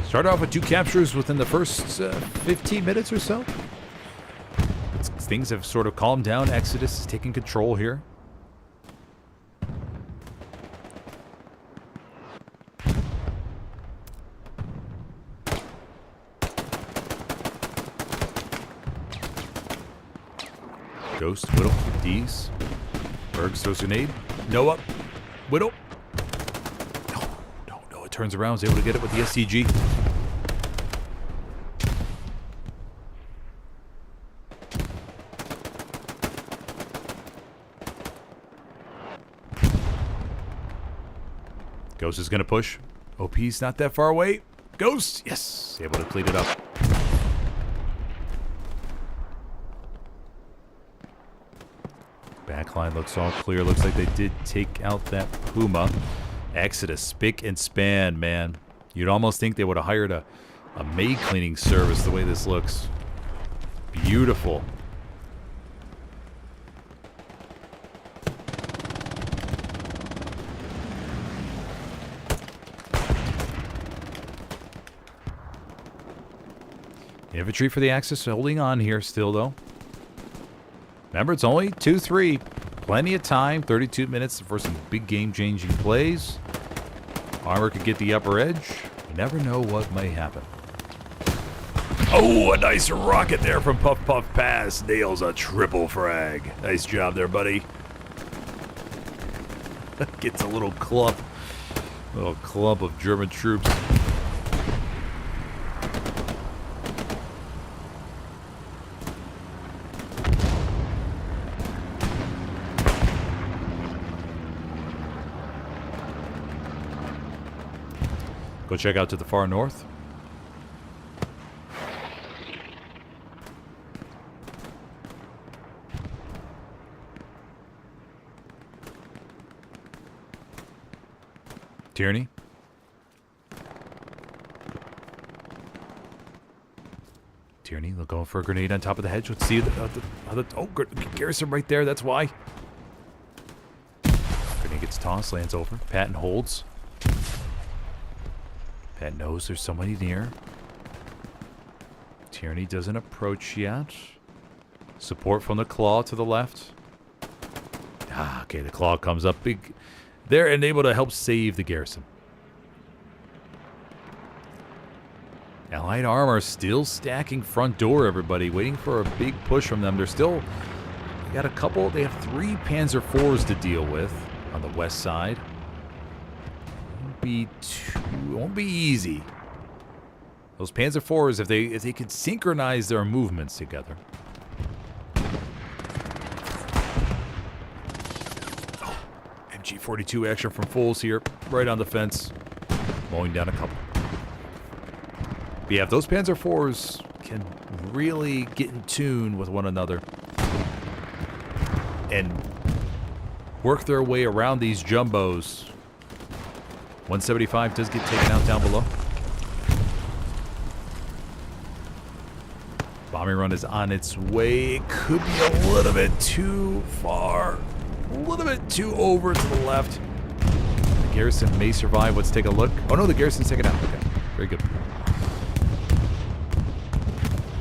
Start off with 2 captures within the first 15 minutes or so. Things have sort of calmed down. Exodus is taking control here. Ghost, Whittle, D's. Bergs throws grenade. Noah. Whittle. No, it turns around. Is able to get it with the SCG. Ghost is going to push. OP's not that far away. Ghost, yes. Able to clean it up. Backline looks all clear. Looks like they did take out that Puma. Exodus, spick and span, man. You'd almost think they would have hired a maid cleaning service the way this looks. Beautiful. Infantry for the Axis holding on here still, though. Remember, it's only 2-3. Plenty of time. 32 minutes for some big game-changing plays. Armor could get the upper edge. You never know what may happen. Oh, a nice rocket there from Puff Puff Pass. Nails a triple frag. Nice job there, buddy. Gets a little clump of German troops. Go check out to the far north. Tierney. Tierney going for a grenade on top of the hedge. Let's see Garrison right there. That's why. Grenade gets tossed, lands over. Patton holds. Pat knows there's somebody near. Tierney doesn't approach yet. Support from the claw to the left. Okay, the claw comes up big. They're able to help save the garrison. Allied armor still stacking front door, everybody. Waiting for a big push from them. They got a couple. They have 3 Panzer IVs to deal with on the west side. It won't be easy. Those Panzer IVs, if they could synchronize their movements together. Oh, MG42 action from Foles here, right on the fence, mowing down a couple. But yeah, if those Panzer IVs can really get in tune with one another and work their way around these jumbos, 175 does get taken out down below. Bombing run is on its way. It could be a little bit too far. A little bit too over to the left. The garrison may survive. Let's take a look. Oh no, the garrison's taken out. Okay, very good.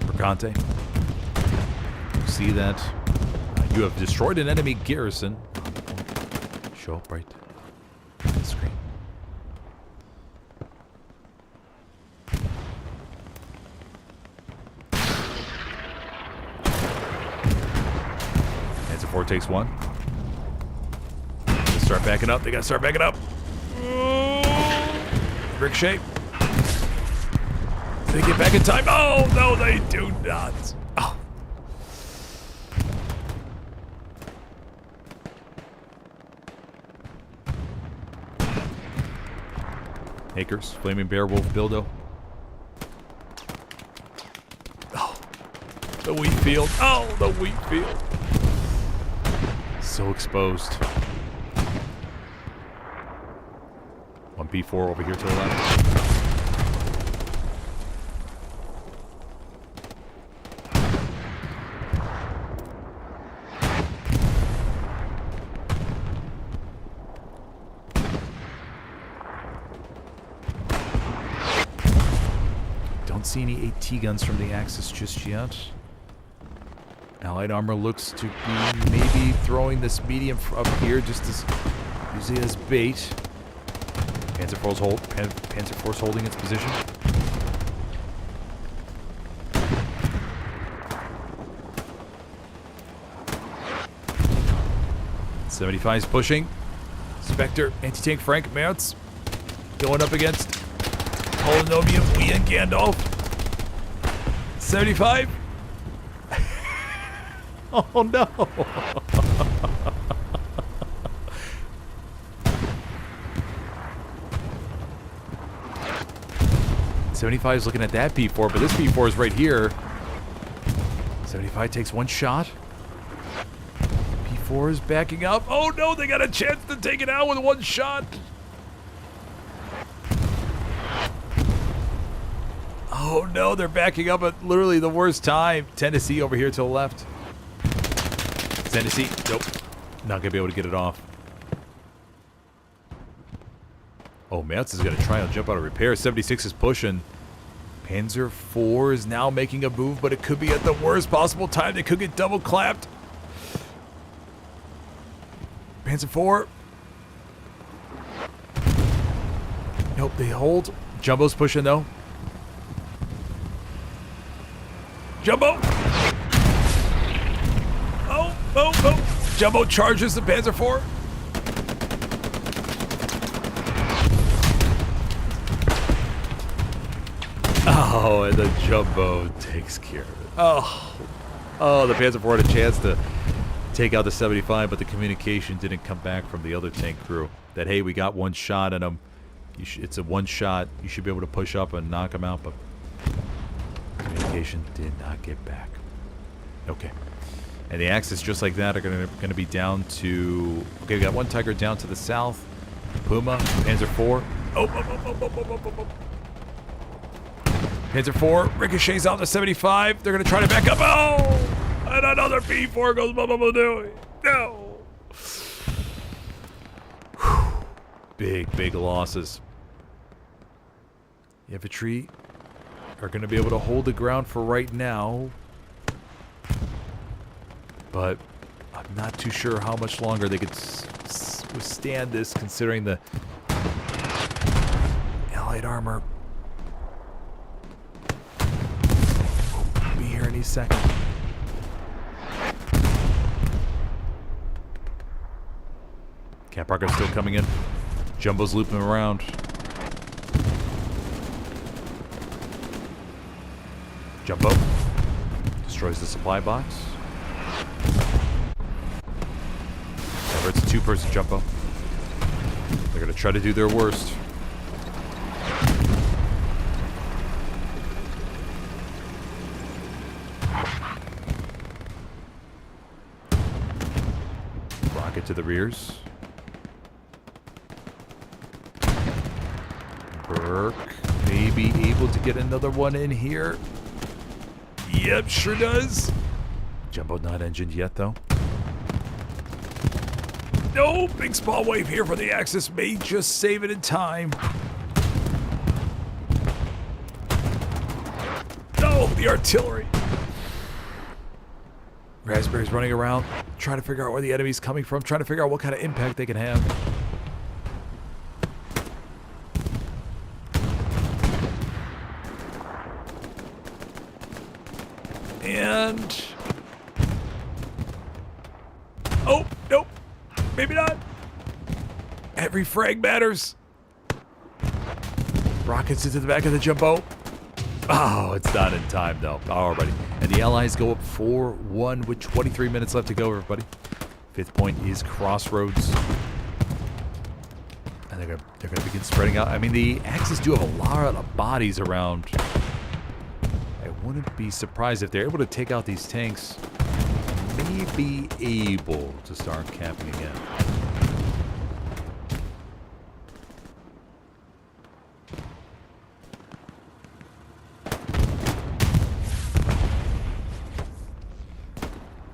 Mercante. You see that? You have destroyed an enemy garrison. Show up right on the screen. Panzer IV takes one. They start backing up. They gotta start backing up. Ricochet. Do they get back in time? Oh, no, they do not. Oh. Acres, Flaming Bear, Wolf, Bildo. Oh, the wheat field. Oh, the wheat field. So exposed. 1 P4 over here to the left. Don't see any AT guns from the Axis just yet. Allied armor looks to be maybe throwing this medium up here just as using it as bait. Panzer IV's holding its position. '75's pushing. Spectre, anti-tank Frank mounts. Going up against Polonomium, Lee and Gandalf. 75. Oh no. '75 is looking at that P4, but this P4 is right here. 75 takes one shot. P4 is backing up. Oh no, they got a chance to take it out with one shot. Oh no, they're backing up at literally the worst time. Tennessee over here to the left. Tennessee, nope. Not gonna be able to get it off. Oh, Mats is gonna try and jump out of repair. 76 is pushing. Panzer IV is now making a move, but it could be at the worst possible time. They could get double clapped. Panzer IV. Nope, they hold. Jumbo's pushing though. Jumbo! Oh! Jumbo charges the Panzer IV. Oh, and the Jumbo takes care of it. Oh, the Panzer IV had a chance to take out the 75, but the communication didn't come back from the other tank crew. That, hey, we got one shot at him. It's a one shot. You should be able to push up and knock him out, but communication did not get back. Okay. And the Axis, just like that, are going to be down to... Okay, we got one Tiger down to the south. Puma, Panzer IV. Panzer IV ricochets out to 75. They're going to try to back up. Oh! And another P4 goes blah. No! Whew. Big losses. The infantry are going to be able to hold the ground for right now. But I'm not too sure how much longer they could withstand this, considering the Allied armor. We'll be here any second. Camp Parker's still coming in. Jumbo's looping around. Jumbo destroys the supply box. Remember, it's a two-person Jumbo. They're going to try to do their worst. Rocket to the rears. Burke may be able to get another one in here. Yep, sure does. Jumbo not engined yet, though. No, big small wave here for the Axis. May just save it in time. No, the artillery. Raspberry's running around, trying to figure out where the enemy's coming from, trying to figure out what kind of impact they can have. And... oh, nope. Maybe not. Every frag matters. Rockets into the back of the Jumbo. Oh, it's not in time, though. Alrighty. And the Allies go up 4-1 with 23 minutes left to go, everybody. Fifth point is Crossroads. And they're gonna begin spreading out. I mean, the Axis do have a lot of bodies around. I wouldn't be surprised if they're able to take out these tanks. May be able to start camping again.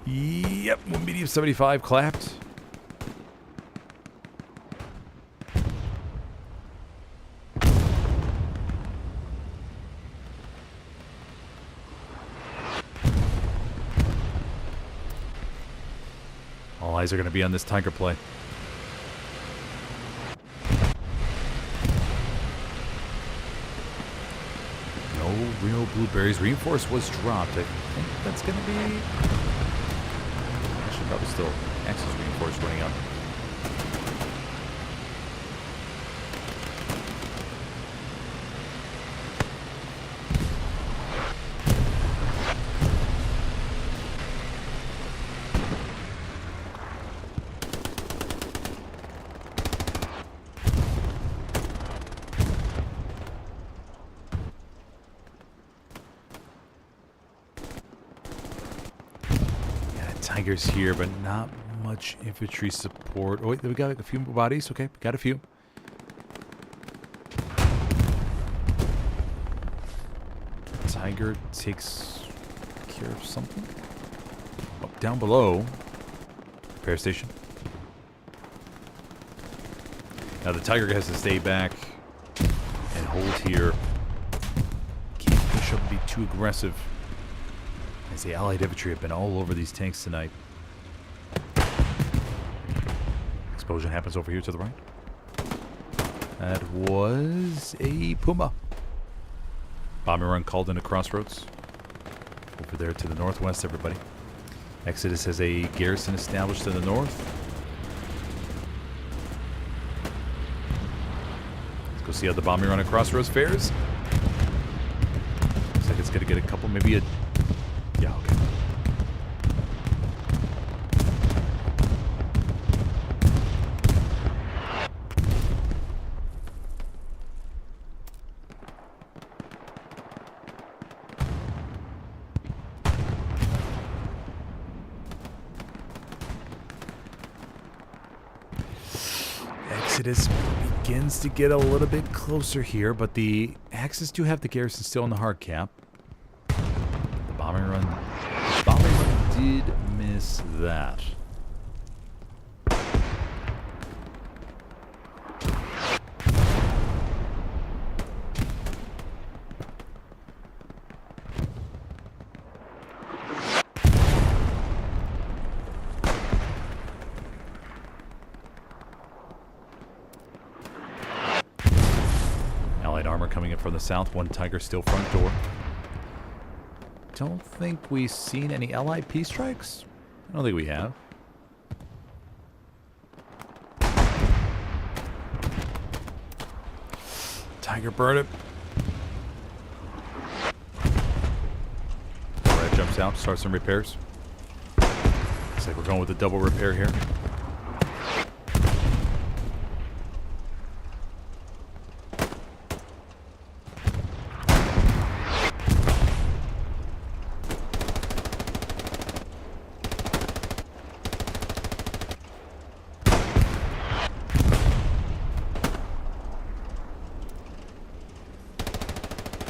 Yep, one medium 75 clapped. All eyes are going to be on this Tiger play. No real blueberries. Reinforce was dropped. I think that's going to be... actually, probably still Axis reinforce running up. Tigers here, but not much infantry support. Oh, wait, we got a few bodies. Okay, got a few. Tiger takes care of something. Oh, down below. Repair station. Now the Tiger has to stay back and hold here. Can't push up and be too aggressive. As the Allied infantry have been all over these tanks tonight. Explosion happens over here to the right. That was a Puma. Bombing run called into Crossroads. Over there to the northwest, everybody. Exodus has a garrison established in the north. Let's go see how the bombing run at Crossroads fares. Looks like it's going to get a couple, maybe a... yeah, okay. Exodus begins to get a little bit closer here, but the Axis do have the garrison still in the hard cap. The bombing run did miss that. Allied armor coming in from the south. One Tiger still front door. Don't think we've seen any Allied peace strikes. I don't think we have. Tiger burn it. Red jumps out, starts some repairs. Looks like we're going with a double repair here.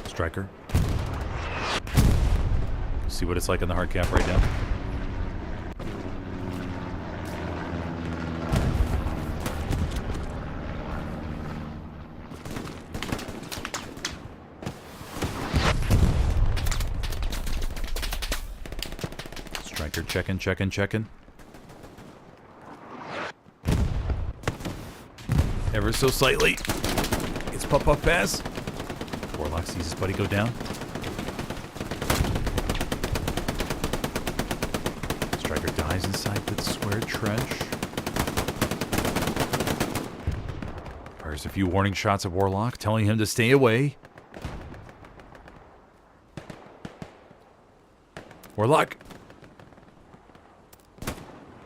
Striker. See what it's like in the hard cap right now. Striker checking. Ever so slightly. It's puff pass. Warlock sees his buddy go down. Striker dies inside the square trench. Fires a few warning shots at Warlock, telling him to stay away. Warlock.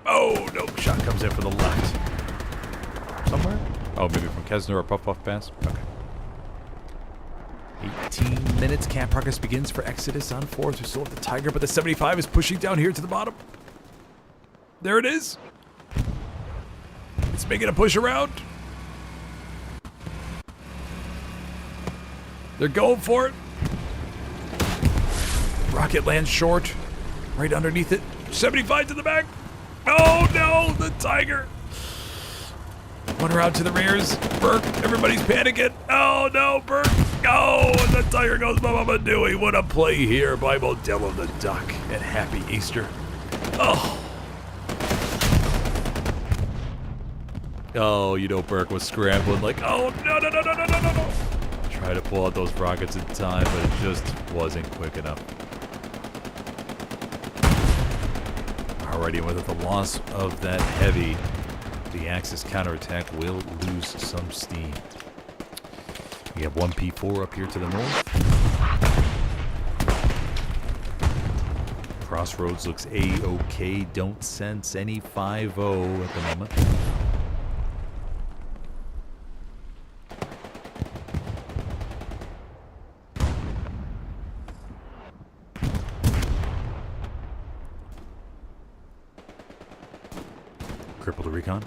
Oh, no. Shot comes in from the left. Somewhere? Oh, maybe from Kesner or puff pass? Okay. 18 minutes. Camp progress begins for Exodus on 4th. We still have the Tiger, but the 75 is pushing down here to the bottom. There it is. It's making a push around. They're going for it. Rocket lands short. Right underneath it. 75 to the back. Oh no, the Tiger. One round to the rears. Burke, everybody's panicking. Oh no, Burke. Oh, and the Tiger goes Mama Dewey. What a play here by Modelo the Duck. And happy Easter. Oh. Oh, you know Burke was scrambling like, oh, no. Try to pull out those rockets in time, but it just wasn't quick enough. Alrighty, with the loss of that heavy, the Axis counterattack will lose some steam. We have one P4 up here to the north. Crossroads looks A-OK. Don't sense any 5-0 at the moment. Cripple to recon.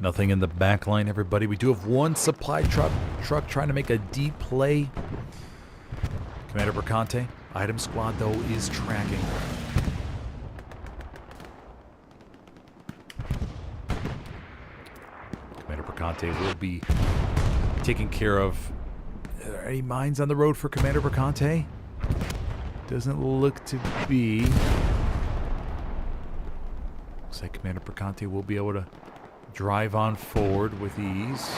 Nothing in the back line, everybody. We do have one supply truck trying to make a deep play. Commander Bercante. Item squad, though, is tracking. Commander Bercante will be taking care of... Are there any mines on the road for Commander Bercante? Doesn't look to be. Looks like Commander Bercante will be able to drive on forward with ease.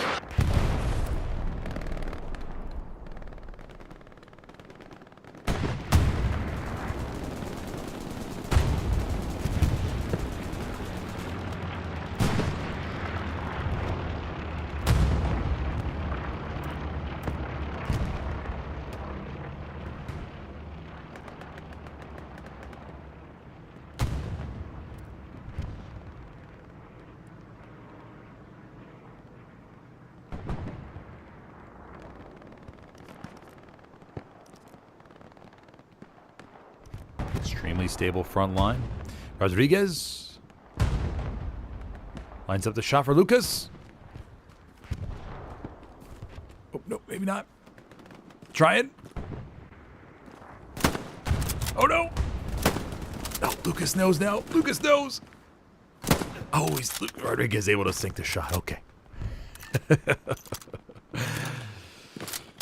Extremely stable front line. Rodriguez lines up the shot for Lucas. Oh, no, maybe not. Try it. Oh, no. Oh, Lucas knows now. Lucas knows. Oh, Rodriguez able to sink the shot. Okay.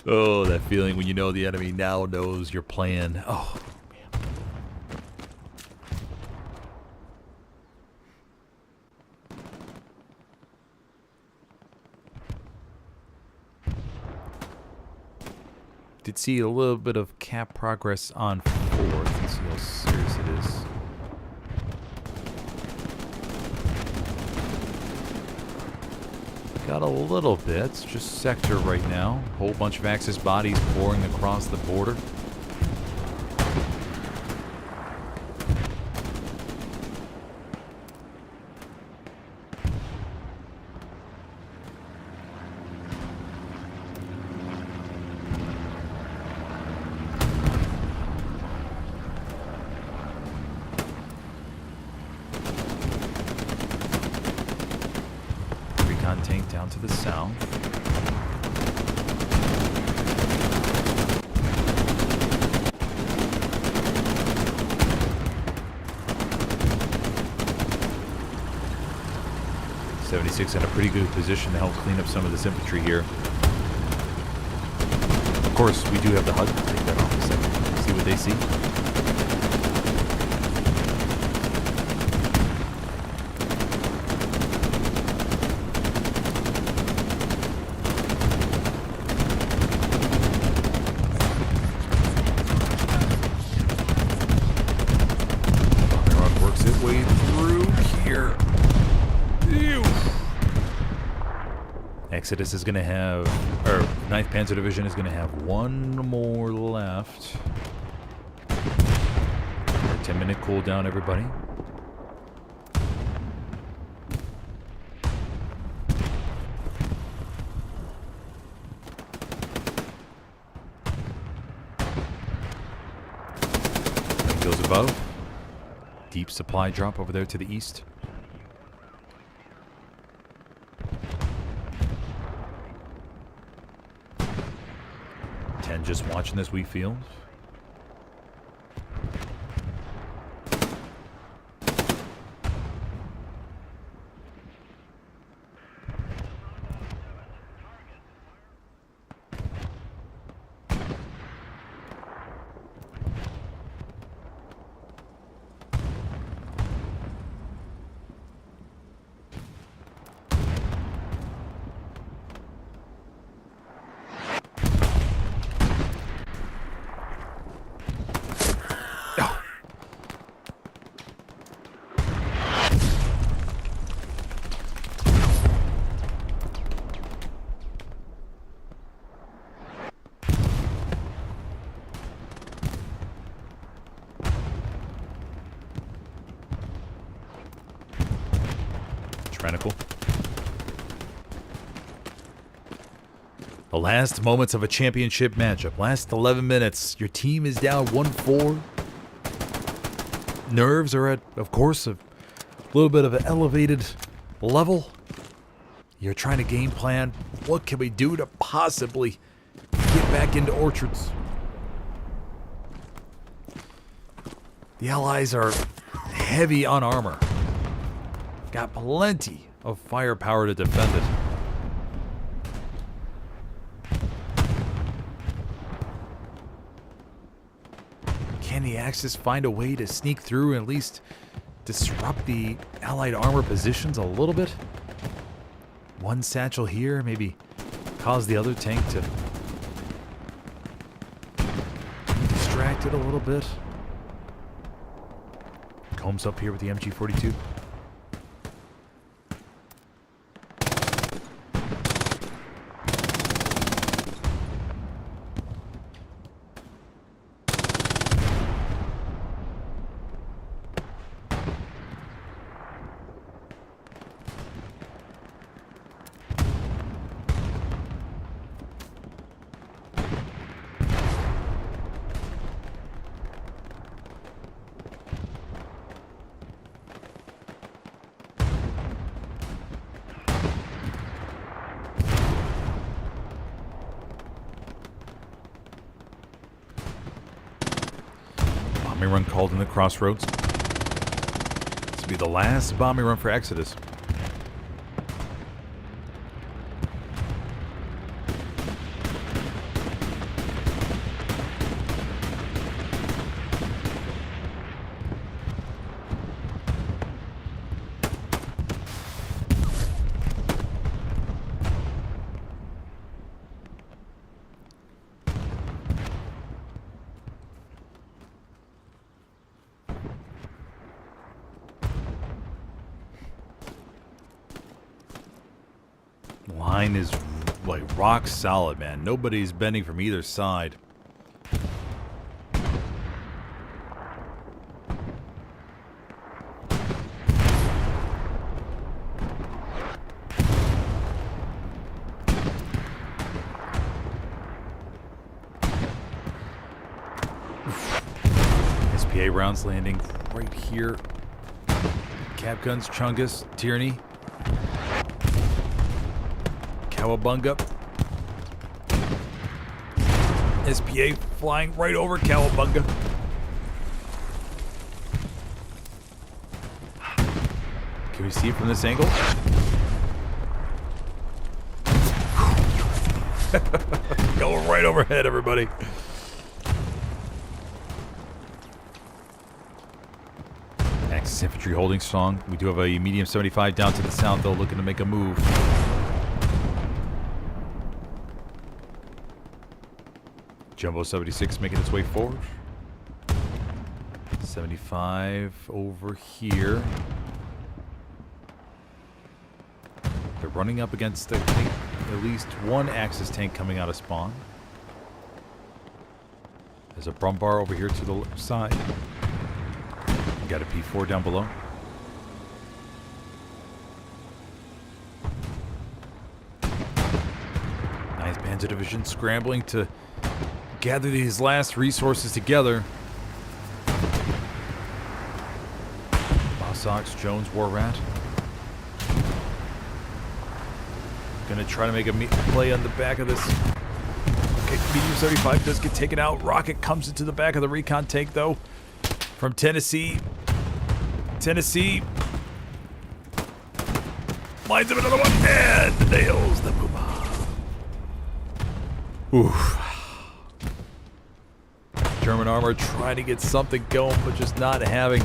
Oh, that feeling when you know the enemy now knows your plan. Oh, man. Did see a little bit of cap progress on 4th. Let's see how serious it is. Got a little bit. It's just sector right now. Whole bunch of Axis bodies pouring across the border. Tank down to the south. '76 in a pretty good position to help clean up some of this infantry here. Of course, we do have the HUD. Take that off a second. See what they see. Exodus is going to have, or 9th Panzer Division is going to have one more left. 10-minute cooldown, everybody. That goes above. Deep supply drop over there to the east. 10 just watching this wheat field. The last moments of a championship matchup. Last 11 minutes. Your team is down 1-4. Nerves are at, of course, a little bit of an elevated level. You're trying to game plan. What can we do to possibly get back into Orchards? The Allies are heavy on armor. Got plenty of firepower to defend it. Can the Axis find a way to sneak through and at least disrupt the Allied armor positions a little bit? One satchel here, maybe cause the other tank to be distracted a little bit. Combs up here with the MG42. Bombing run called in the crossroads. This will be the last bombing run for Exodus. Line is like rock solid, man. Nobody's bending from either side. SPA rounds landing right here. Cap guns, Chungus, Tyranny. Cowabunga. SPA flying right over Cowabunga. Can we see it from this angle? Going right overhead, everybody. Axis infantry holding strong. We do have a medium 75 down to the south, though, looking to make a move. Jumbo 76 making its way forward. 75 over here. They're running up against the, at least one Axis tank coming out of spawn. There's a Brumbar over here to the left side. We got a P4 down below. Nice Panzer Division scrambling to gather these last resources together. Boss Ox, Jones, War Rat. Gonna try to make a play on the back of this. Okay, medium 75 does get taken out. Rocket comes into the back of the recon tank, though. From Tennessee. Tennessee. Lines up another one. And nails the Puma. Oof. German armor trying to get something going, but just not having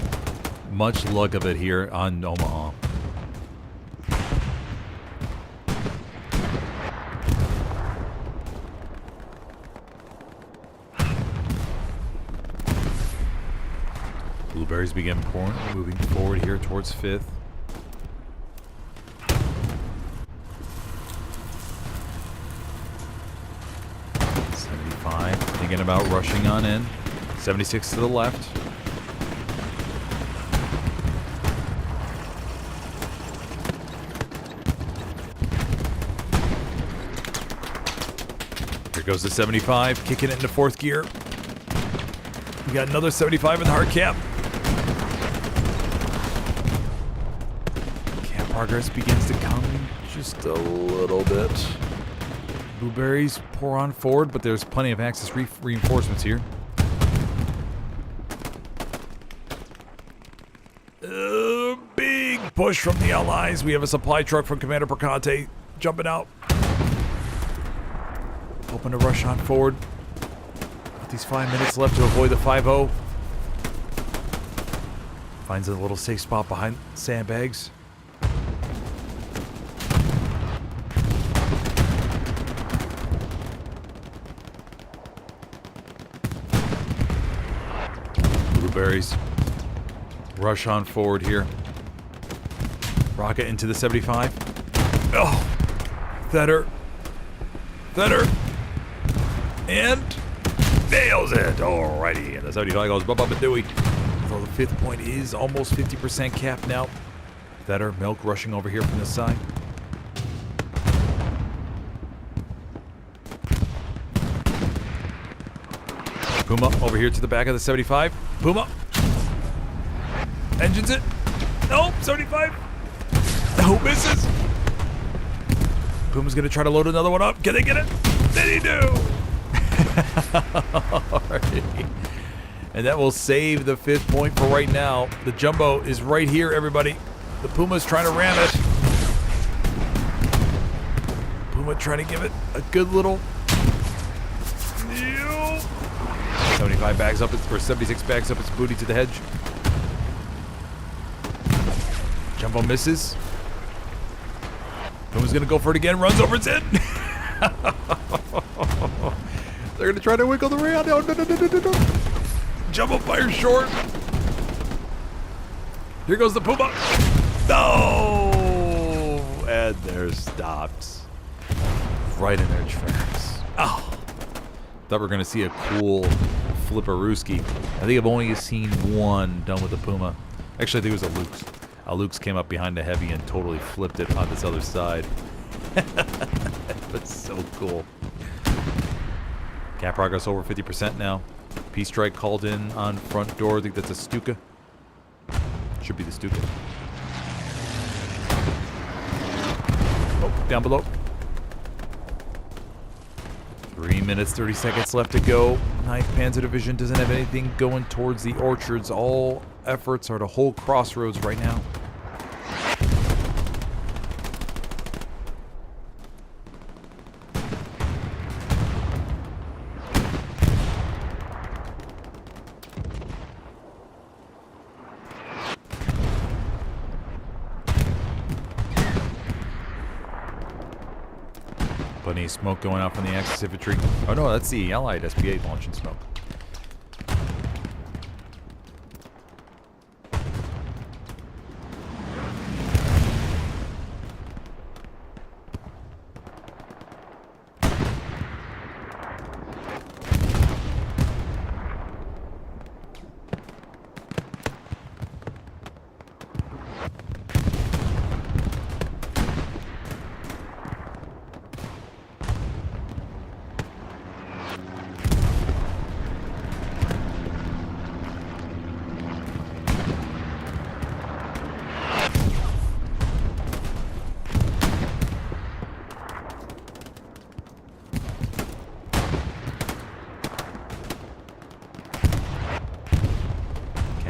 much luck of it here on Omaha. Blueberries begin pouring, moving forward here towards 5th. Thinking about rushing on in. 76 to the left. Here goes the 75, kicking it into 4th gear. We got another 75 in the hard cap. Cap progress begins to come just a little bit. Blueberries pour on forward, but there's plenty of Axis reinforcements here. Big push from the Allies. We have a supply truck from Commander Percante jumping out. Hoping to rush on forward. With these 5 minutes left to avoid the 5-0. Finds a little safe spot behind sandbags. Blueberries rush on forward here. Rocket into the 75. Oh, Theder. And nails it. Alrighty, and the 75 goes bump up and dooey. Although the 5th point is almost 50% cap now. Theder, Milk rushing over here from this side. Puma over here to the back of the 75. Puma. Engines it. Nope, 75. No, misses. Puma's going to try to load another one up. Can they get it? Did he do? Alrighty. And that will save the 5th point for right now. The Jumbo is right here, everybody. The Puma's trying to ram it. Puma trying to give it a good little... 75 bags up, or 76 bags up its booty to the hedge. Jumbo misses. Puma's going to go for it again. Runs over its head. They're going to try to wiggle the rail. No. Jumbo fires short. Here goes the Puma. No! And there stops. Right in their tracks. Oh. Thought we were going to see a cool flipperooski. I think I've only seen one done with a Puma. Actually, I think it was a Luke's. A Luke's came up behind the heavy and totally flipped it on this other side. That's so cool. Cap progress over 50% now. P-Strike called in on front door. I think that's a Stuka. Should be the Stuka. Oh, down below. 3 minutes, 30 seconds left to go. 9th Panzer Division doesn't have anything going towards the orchards. All efforts are to hold crossroads right now. Plenty of smoke going out from the Axis infantry. Oh no, that's the Allied SPA launching smoke.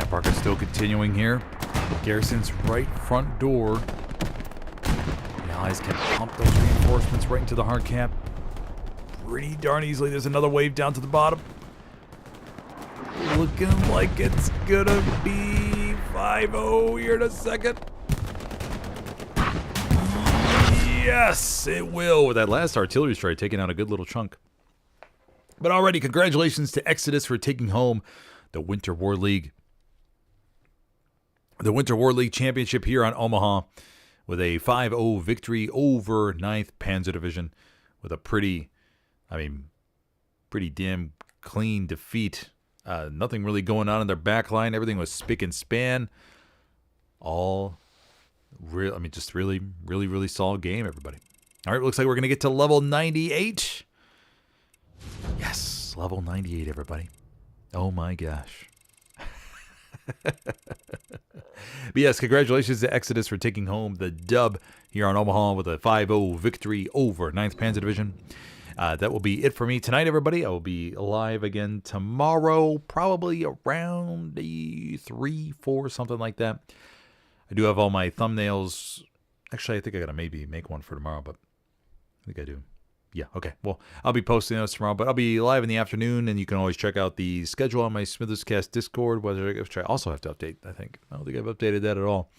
Parker's still continuing here. Garrison's right front door. The Allies can pump those reinforcements right into the hard cap pretty darn easily. There's another wave down to the bottom. Looking like it's gonna be 5-0 here in a second. Yes, it will. With that last artillery strike taking out a good little chunk. But already, congratulations to Exodus for taking home the Winter War League. The Winter War League Championship here on Omaha with a 5-0 victory over 9th Panzer Division with a pretty damn clean defeat. Nothing really going on in their back line. Everything was spick and span. All real, just really solid game, everybody. All right, looks like we're going to get to level 98. Yes, level 98, everybody. Oh my gosh. But yes, congratulations to Exodus for taking home the dub here on Omaha with a 5-0 victory over 9th Panzer Division. That will be it for me tonight, everybody. I will be live again tomorrow, probably around 3, 4, something like that. I do have all my thumbnails. Actually, I think I got to maybe make one for tomorrow, but I think I do. Yeah, okay. Well, I'll be posting those tomorrow, but I'll be live in the afternoon, and you can always check out the schedule on my Smitherscast Discord, which I also have to update, I think. I don't think I've updated that at all.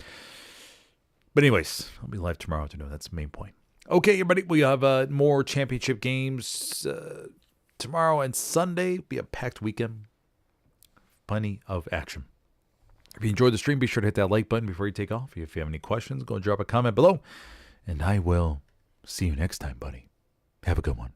But anyways, I'll be live tomorrow afternoon. That's the main point. Okay, everybody, we have more championship games tomorrow and Sunday. Be a packed weekend. Plenty of action. If you enjoyed the stream, be sure to hit that like button before you take off. If you have any questions, go and drop a comment below, and I will see you next time, buddy. Have a good one.